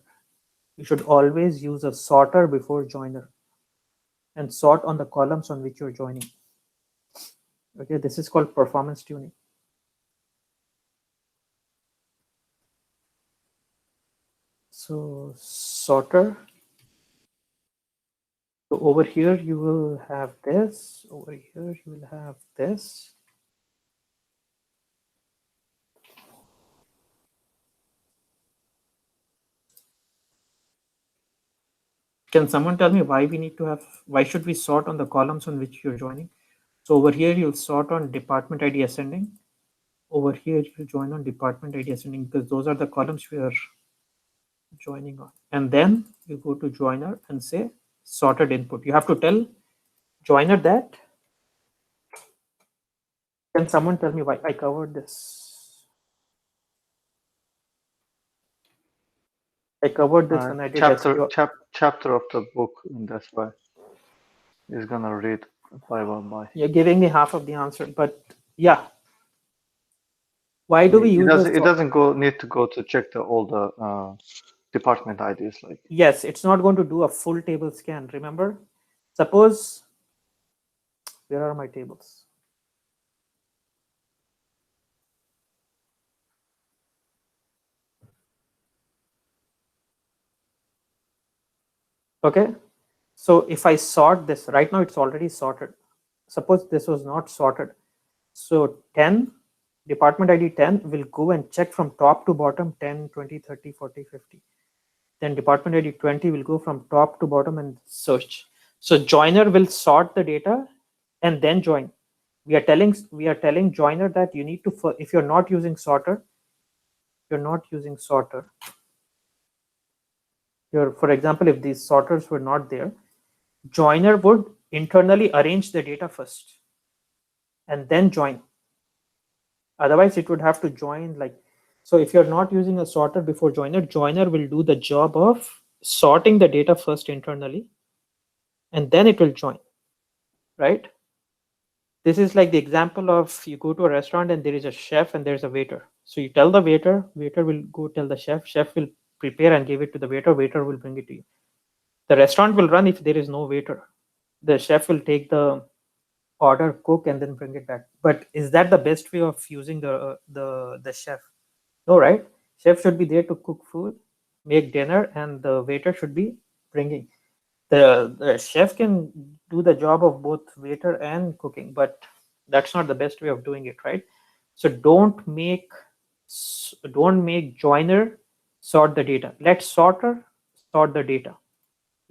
you should always use a sorter before joiner and sort on the columns on which you're joining. Okay, this is called performance tuning. So sorter. So over here you will have this. Over here you will have this. Can someone tell me why we need to have, why should we sort on the columns on which you're joining? So over here, you'll sort on department ID ascending. Over here, you join on department ID ascending because those are the columns we are joining on. And then you go to joiner and say sorted input. You have to tell joiner that. Can someone tell me why I covered this? I covered this when I did chapter of the book, and that's why he's gonna read by one by. You're giving me half of the answer, but yeah. Why do we use it doesn't need to go to check all the department IDs like. Yes, it's not going to do a full table scan. Remember, suppose, where are my tables? Okay, so if I sort this, right now it's already sorted. Suppose this was not sorted. So 10, department ID 10 will go and check from top to bottom 10, 20, 30, 40, 50. Then department ID 20 will go from top to bottom and search. So joiner will sort the data and then join. We are telling joiner that you need to, if you're not using sorter, for example, if these sorters were not there, joiner would internally arrange the data first and then join. Otherwise, it would have to join like, so if you're not using a sorter before joiner will do the job of sorting the data first internally, and then it will join, right? This is like the example of you go to a restaurant and there is a chef and there's a waiter. So you tell the waiter will go tell the chef will prepare and give it to the waiter will bring it to you. The restaurant will run if there is no waiter. The chef will take the order, cook, and then bring it back. But is that the best way of using the chef? No, right? Chef should be there to cook food, make dinner, and the waiter should be bringing. The chef can do the job of both waiter and cooking, but that's not the best way of doing it, right? So don't make joiner sort the data. Let sorter sort the data.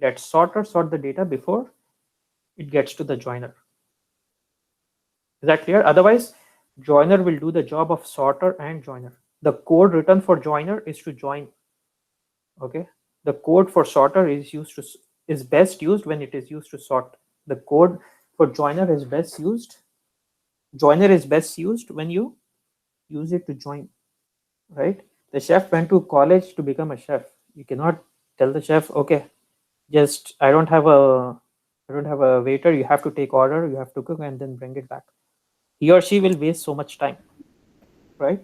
Let sorter sort the data before it gets to the joiner. Is that clear? Otherwise, joiner will do the job of sorter and joiner. The code written for joiner is to join. Okay. The code for sorter is best used when it is used to sort. The code for joiner is best used. Joiner is best used when you use it to join, right? The chef went to college to become a chef. You cannot tell the chef, okay, just I don't have a waiter. You have to take order. You have to cook and then bring it back. He or she will waste so much time, right?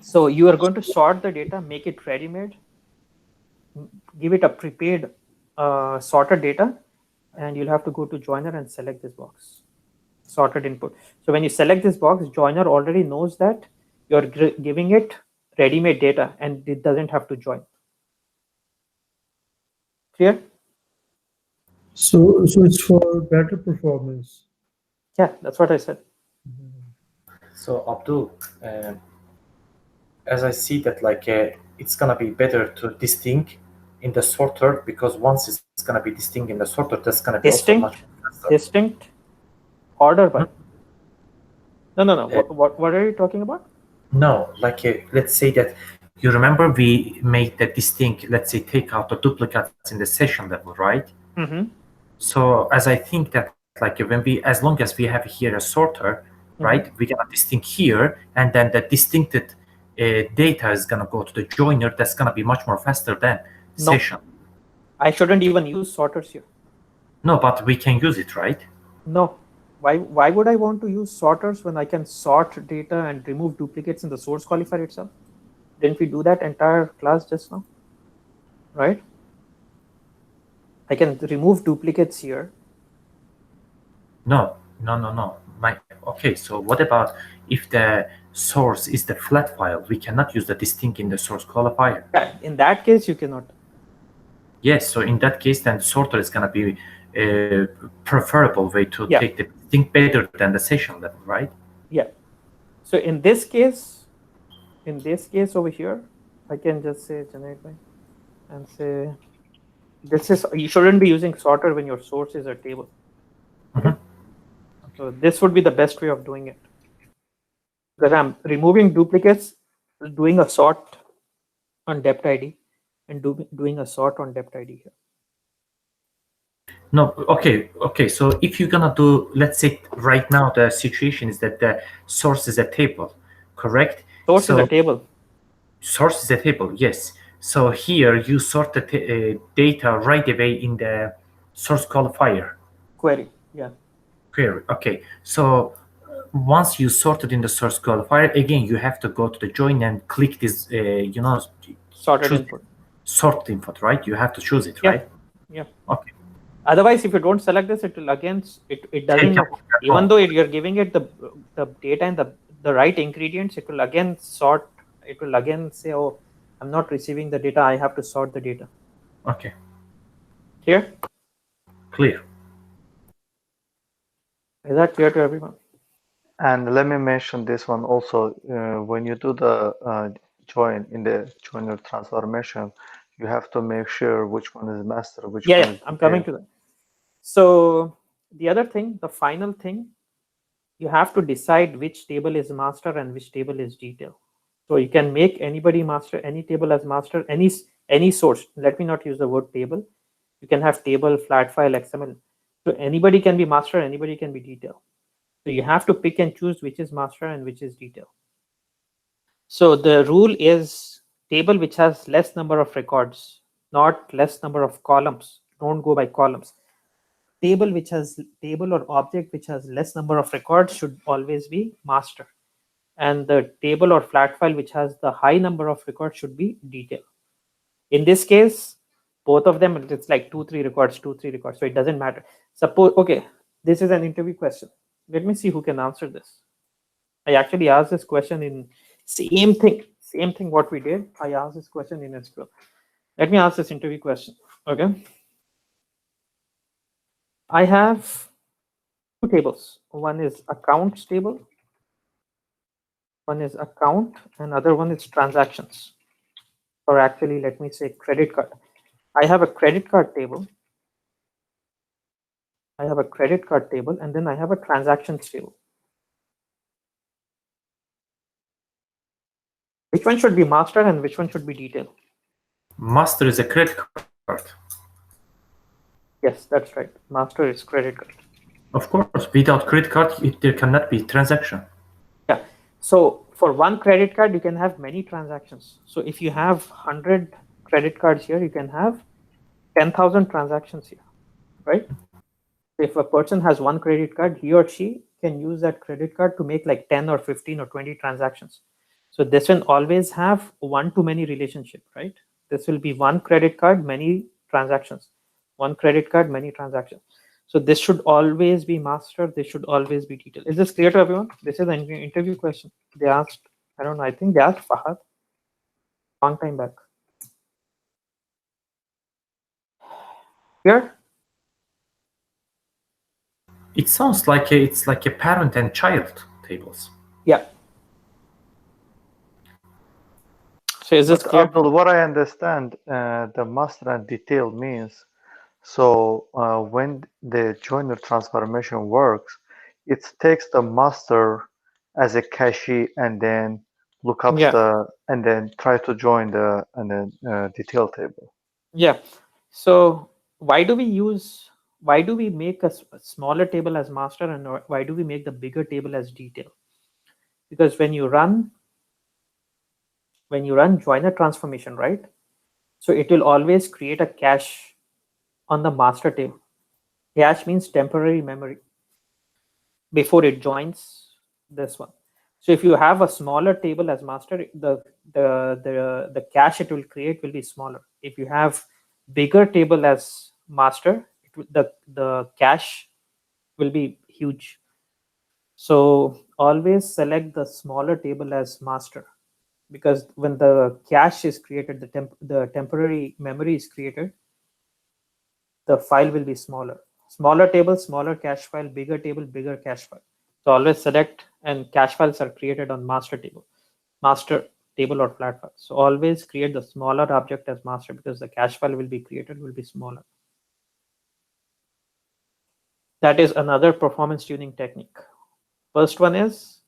So you are going to sort the data, make it ready-made, give it a prepared sorted data, and you'll have to go to joiner and select this box, sorted input. So when you select this box, joiner already knows that you're giving it ready-made data and it doesn't have to join. Clear? So it's for better performance. Yeah, that's what I said. So Abdul, as I see that like it's gonna be better to distinct in the sorter, because once it's gonna be distinct in the sorter, that's gonna be distinct order by. No. What are you talking about? No, like let's say that you remember we made the distinct. Let's say take out the duplicates in the session level, right? Mm-hmm. So as I think that like when as long as we have here a sorter, right, we're gonna distinct here, and then the distincted data is gonna go to the joiner. That's gonna be much more faster than session. I shouldn't even use sorters here. No, but we can use it, right? No. Why would I want to use sorters when I can sort data and remove duplicates in the source qualifier itself? Didn't we do that entire class just now? Right? I can remove duplicates here. No. Okay, so what about if the source is the flat file? We cannot use the distinct in the source qualifier. Yeah, in that case, you cannot. Yes, so in that case, then sorter is going to be a preferable way to take the distinct better than the session level, right? Yeah. So in this case over here, I can just say generate by and say this is, you shouldn't be using sorter when your source is a table. Okay. So this would be the best way of doing it, because I'm removing duplicates, doing a sort on depth ID, and doing a sort on depth ID here. No, okay. So if you're gonna do, let's say right now the situation is that the source is a table, correct? Source So is a table. source is a table, yes. So here you sort the data right away in the source qualifier Query. Yeah. query. Okay. So once you sort it in the source qualifier, again you have to go to the join and click this. Sorted choose input. sort input, right? You have to choose it, Yeah. right? Yeah. Okay. Otherwise, if you don't select this, it will again, it doesn't Take know. out. Even though you're giving it the data and the right ingredients, it will again sort. It will again say, "Oh, I'm not receiving the data. I have to sort the data." Okay. Clear? Clear. Is that clear to everyone? And let me mention this one also. When you do the join in the joiner transformation, you have to make sure which one is master, which one Yeah. is I'm coming detail. to that. So the other thing, the final thing, you have to decide which table is master and which table is detail. So you can make anybody master, any table as master, any source. Let me not use the word table. You can have table, flat file, XML. So anybody can be master, anybody can be detail. So you have to pick and choose which is master and which is detail. So the rule is table which has less number of records, not less number of columns. Don't go by columns. Table or object which has less number of records should always be master, and the table or flat file which has the high number of records should be detail. In this case, both of them, it's like 2-3 records, 2-3 records, so it doesn't matter. Suppose, okay, this is an interview question. Let me see who can answer this. I actually asked this question in same thing what we did. I asked this question in SQL. Let me ask this interview question. Okay, I have two tables. One is accounts table, one is account, and other one is transactions. Or actually, let me say credit card. I have a credit card table. I have a credit card table, and then I have a transactions table. Which one should be master and which one should be detail? Master is a credit card. Yes, that's right. Master is credit card. Of course, without credit card, there cannot be transaction. Yeah. So for one credit card, you can have many transactions. So if you have 100 credit cards here, you can have 10,000 transactions here, right? If a person has one credit card, he or she can use that credit card to make like 10 or 15 or 20 transactions. So this will always have one-to-many relationship, right? This will be one credit card, many transactions. One credit card, many transactions. So this should always be master. This should always be detailed. Is this clear to everyone? This is an interview question. They asked, I don't know, I think they asked Fahad long time back. Here? It sounds like it's like a parent and child tables. Yeah. So is this clear? Abdul, what I understand, the master and detail means, so when the joiner transformation works, it takes the master as a cache and then look up and then try to join the detail table. Yeah. So why do we make a smaller table as master, and why do we make the bigger table as detail? Because when you run joiner transformation, right? So it will always create a cache on the master table. Cache means temporary memory before it joins this one. So if you have a smaller table as master, the cache it will create will be smaller. If you have bigger table as master, the cache will be huge. So always select the smaller table as master, because when the cache is created, the temporary memory is created, the file will be smaller. Smaller table, smaller cache file, bigger table, bigger cache file. So always select, and cache files are created on master table. Master table or flat file. So always create the smaller object as master, because the cache file will be created will be smaller. That is another performance tuning technique. First one is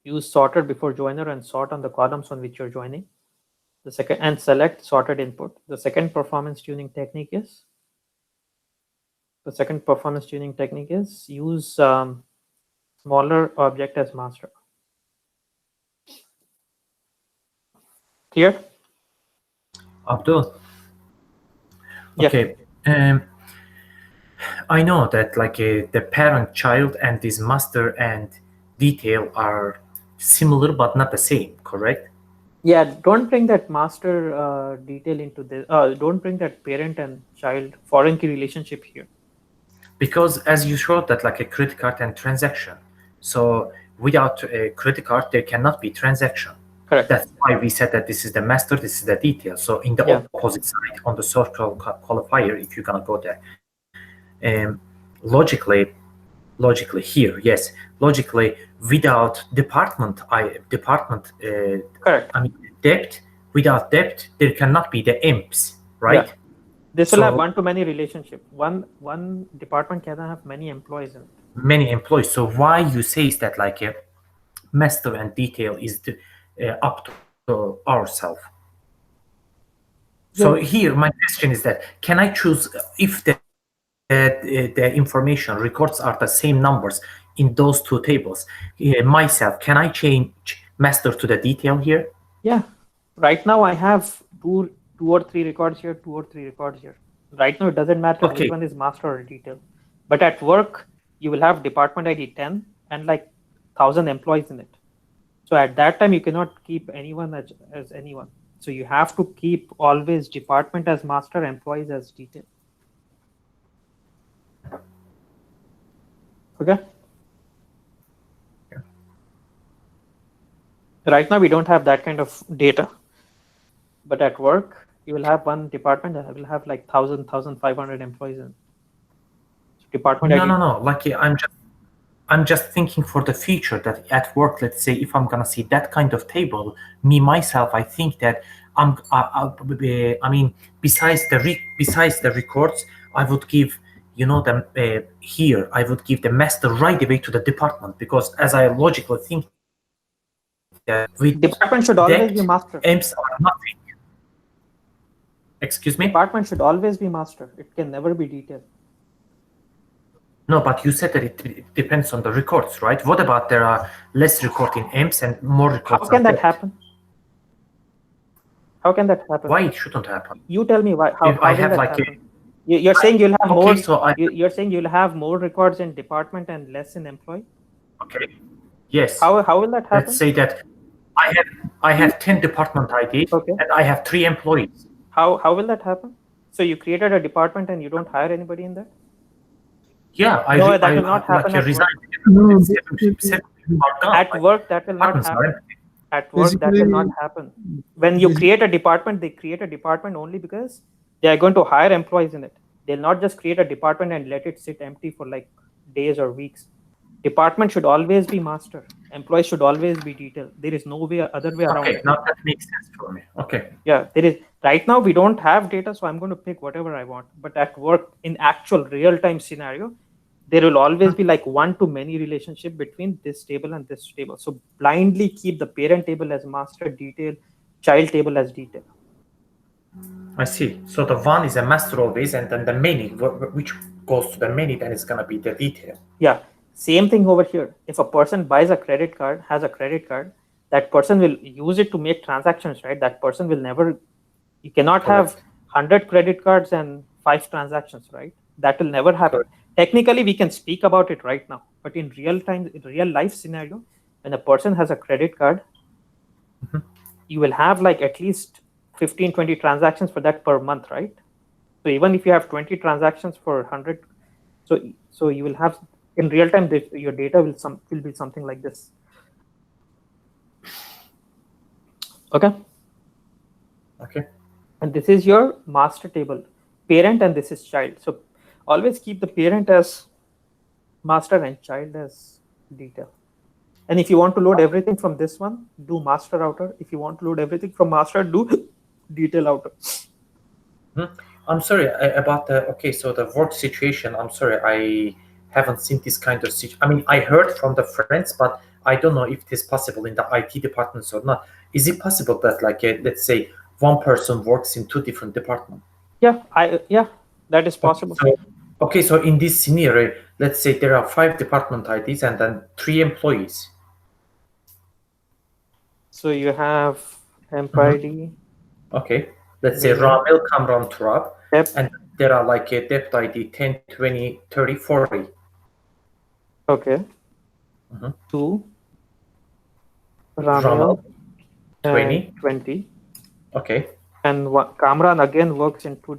use sorted before joiner and sort on the columns on which you're joining. The second, and select sorted input. The second performance tuning technique is use smaller object as master. Clear? Abdul. Yeah. Okay. I know that like the parent child and this master and detail are similar but not the same, correct? Yeah, don't bring that master detail into this. Don't bring that parent and child foreign key relationship here. Because as you showed that like a credit card and transaction. So without a credit card, there cannot be transaction. Correct. That's why we said that this is the master, this is the detail. So in the opposite side, on the source qualifier, if you're gonna go there, logically here, yes, logically without department, Correct. I mean debt, without debt, there cannot be the EMPs, right? Yeah. This will have one-to-many relationship. One department cannot have many employees in it. Many employees. So why you say is that like a master and detail is up to ourselves. So here my question is that can I choose if the information records are the same numbers in those two tables, myself, can I change master to the detail here? Yeah. Right now I have two or three records here, 2 or 3 records here. Right now it doesn't matter which one is master or detail. But at work you will have department ID 10 and like 1,000 employees in it. So at that time you cannot keep anyone as anyone. So you have to keep always department as master, employees as detail. Okay. Right now we don't have that kind of data, but at work you will have one department that will have like 1,500 employees in. So department ID. No. Like I'm just thinking for the future that at work, let's say if I'm gonna see that kind of table, me myself, I think that I mean, besides the records, I would give, you know, them here. I would give the master right away to the department, because as I logically think that with department should always be master. EMPs are nothing. Excuse me. Department should always be master. It can never be detail. No, but you said that it depends on the records, right? What about there are less record in EMPs and more records? How can that happen? How can that happen? Why it shouldn't happen? You tell me why. How will that like happen? You're saying you'll have more. So you're saying you'll have more records in department and less in employee. Okay. Yes. How will that happen? Let's say that I have 10 department IDs and I have 3 employees. How will that happen? So you created a department and you don't hire anybody in that? Yeah, that will not happen at work. At work, that will not happen. At work, that will not happen. When you create a department, they create a department only because they are going to hire employees in it. They'll not just create a department and let it sit empty for like days or weeks. Department should always be master. Employees should always be detail. There is no way other way around. Okay, now that makes sense for me. Okay. Yeah, there is. Right now we don't have data, so I'm going to pick whatever I want. But at work, in actual real-time scenario, there will always be like one-to-many relationship between this table and this table. So blindly keep the parent table as master detail, child table as detail. I see. So the one is a master always, and then the many, which goes to the many, then it's going to be the detail. Yeah. Same thing over here. If a person buys a credit card, has a credit card, that person will use it to make transactions, right? That person will never, you cannot have 100 credit cards and 5 transactions, right? That will never happen. Correct. Technically, we can speak about it right now, but in real time, in real life scenario, when a person has a credit card, you will have like at least 15, 20 transactions for that per month, right? So even if you have 20 transactions for 100, so you will have, in real time, your data will be something like this. Okay. Okay. And this is your master table, parent, and this is child. So always keep the parent as master and child as detail. And if you want to load everything from this one, do master router. If you want to load everything from master, do detail router. I'm sorry about the, okay, so the work situation, I'm sorry, I haven't seen this kind of situation. I mean, I heard from the friends, but I don't know if it is possible in the IT departments or not. Is it possible that, like, let's say one person works in 2 different departments? Yeah, that is possible. Okay, so in this scenario, let's say there are 5 department IDs and then 3 employees. So you have emp ID. Okay, let's say Ramil, Kamran, Turab, Yep. and there are like a depth ID 10, 20, 30, 40. Okay. 2 Ramil, Ramil 20. 20. Okay. And Kamran again works in 2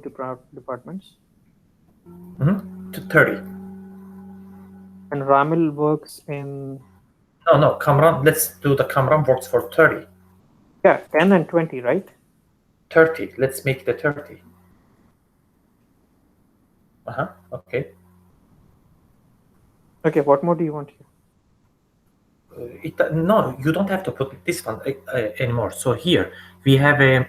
departments. To 30. And Ramil works in. No, Kamran, let's do the Kamran works for 30. Yeah, 10 and 20, right? 30. Let's make the 30. Okay. Okay, what more do you want here? No, you don't have to put this one anymore. So here we have a.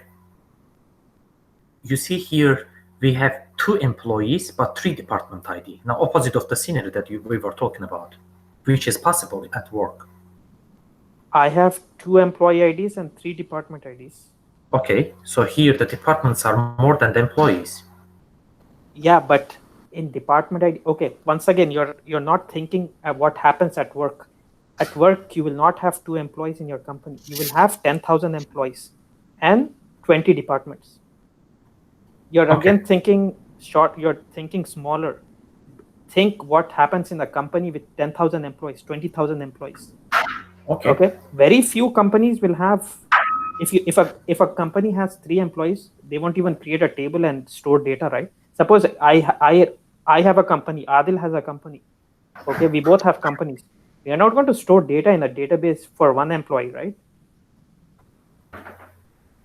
You see here we have 2 employees but 3 department ID. Now opposite of the scenario that we were talking about, which is possible at work. I have 2 employee IDs and 3 department IDs. Okay, so here the departments are more than the employees. Yeah, but in department ID, okay, once again, you're not thinking what happens at work. At work, you will not have 2 employees in your company. You will have 10,000 employees and 20 departments. You're again thinking short, you're thinking smaller. Think what happens in a company with 10,000 employees, 20,000 employees. Okay. Very few companies will have, if a company has 3 employees, they won't even create a table and store data, right? Suppose I have a company, Adil has a company. Okay, we both have companies. We are not going to store data in a database for 1 employee, right?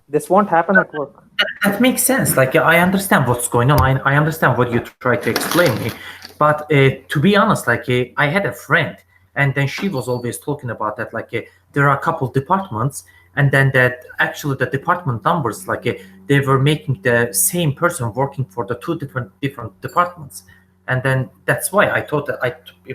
This won't happen at work. That makes sense. Like, I understand what's going on. I understand what you try to explain me. But to be honest, like, I had a friend, and then she was always talking about that. Like, there are a couple of departments, and then that actually the department numbers, like, they were making the same person working for the 2 different departments. And then that's why I thought that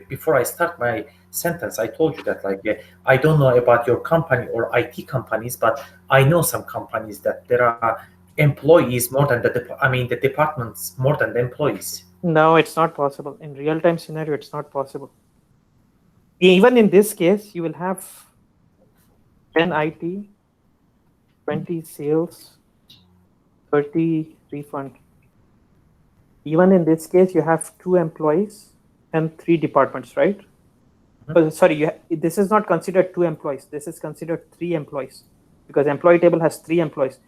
before I start my sentence, I told you that, like, I don't know about your company or IT companies, but I know some companies that there are employees more than the departments more than the employees. No, it's not possible. In real-time scenario, it's not possible. Even in this case, you will have 10 IT, 20 sales, 30 refund. Even in this case, you have 2 employees and 3 departments, right? Sorry, this is not considered 2 employees. This is considered 3 employees because employee table has 3 employees.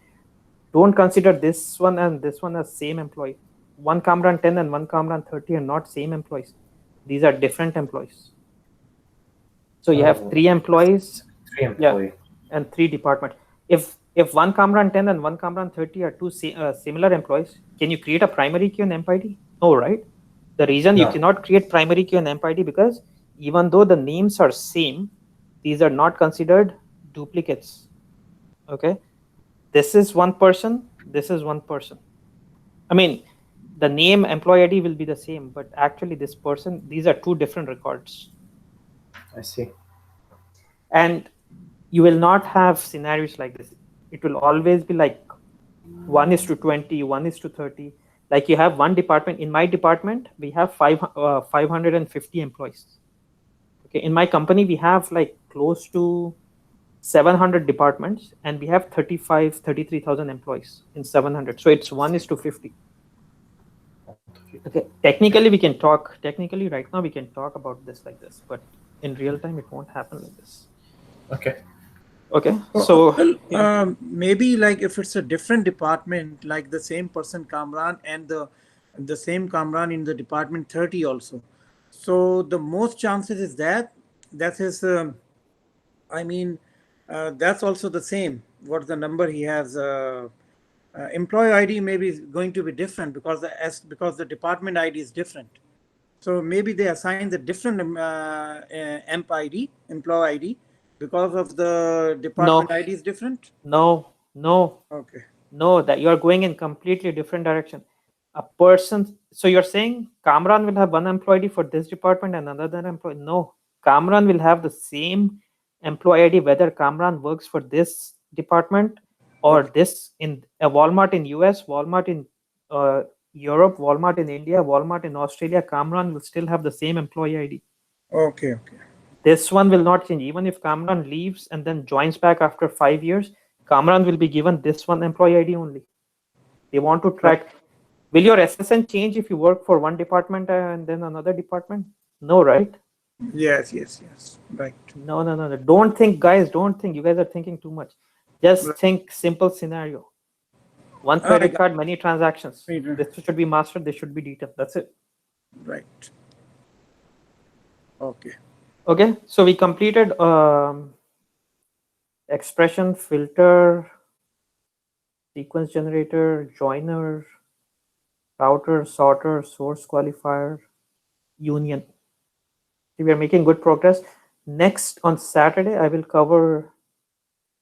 Don't consider this one and this one as same employee. One Kamran 10 and one Kamran 30 are not same employees. These are different employees. So you have 3 employees, 3 employees, and 3 departments. If one Kamran 10 and one Kamran 30 are 2 similar employees, can you create a primary key on EmpID? No, right? The reason you cannot create primary key on EmpID because even though the names are same, these are not considered duplicates. Okay, this is one person, this is one person. I mean, the name employee ID will be the same, but actually this person, these are 2 different records. I see. And you will not have scenarios like this. It will always be like 1:20, 1:30. Like you have one department. In my department, we have 550 employees. Okay, in my company, we have like close to 700 departments, and we have 33,000 employees in 700. So it's 1:50. Okay, technically we can talk. Technically, right now we can talk about this like this, but in real time it won't happen like this. Okay, so maybe like if it's a different department, like the same person Kamran and the same Kamran in the department 30 also. So the most chances is that is that's also the same. What the number he has. Employee ID maybe is going to be different because the department ID is different. So maybe they assign the different emp ID, employee ID, because of the department ID is different. No, Okay. no, that you're going in completely different direction. A person, so you're saying Kamran will have one employee ID for this department and another employee? No, Kamran will have the same employee ID whether Kamran works for this department or this in a Walmart in US, Walmart in Europe, Walmart in India, Walmart in Australia. Kamran will still have the same employee ID. Okay. This one will not change. Even if Kamran leaves and then joins back after 5 years, Kamran will be given this one employee ID only. They want to track. Will your SSN change if you work for one department and then another department? No, right? Yes. Right. No. Don't think, guys. Don't think. You guys are thinking too much. Just think simple scenario. One credit card, many transactions. This should be mastered. This should be detailed. That's it. Right. Okay. Okay. So we completed expression, filter, sequence generator, joiner, router, sorter, source qualifier, union. We are making good progress. Next on Saturday, I will cover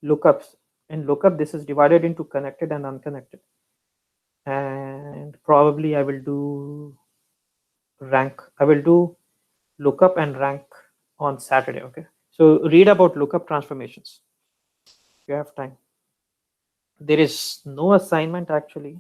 lookups. In lookup, this is divided into connected and unconnected. And probably I will do rank. I will do lookup and rank on Saturday. Okay. So read about lookup transformations. If you have time. There is no assignment actually.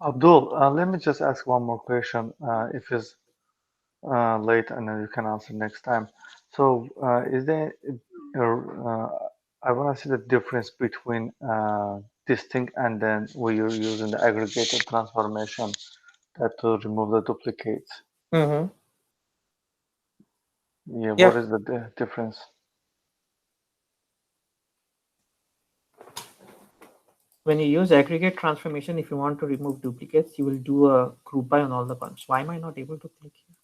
Abdul, let me just ask one more question. If it's late, and then you can answer next time. So, is there? I want to see the difference between distinct and then where you're using the aggregated transformation that to remove the duplicates. Mm-hmm. Yeah. What is the difference? When you use aggregate transformation, if you want to remove duplicates, you will do a group by on all the columns. Why am I not able to click here?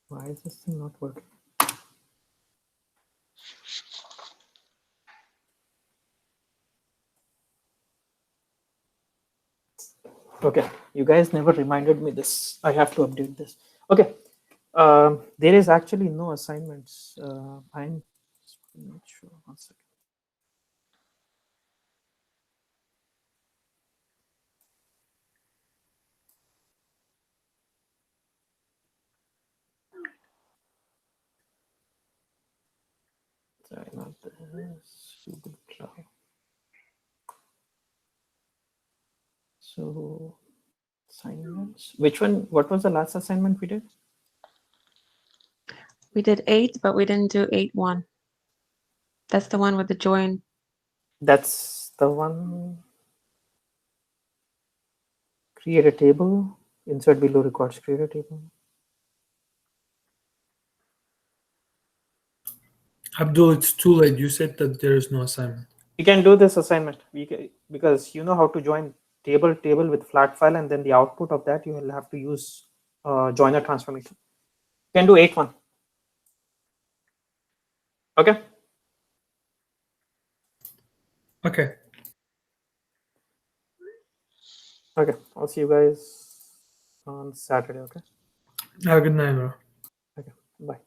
Why is this thing not working? Okay, you guys never reminded me this. I have to update this. Okay, there is actually no assignments. I'm not sure. 1 second. Sorry, not this. Google Cloud. So assignments. Which one? What was the last assignment we did? We did 8, but we didn't do 8.1. That's the one with the join. That's the one. Create a table. Insert below records. Create a table. Abdul, it's too late. You said that there is no assignment. You can do this assignment because you know how to join table with flat file, and then the output of that you will have to use joiner transformation. You can do 8.1. Okay. Okay. Okay. I'll see you guys on Saturday. Okay. Have a good night, bro. Okay. Bye.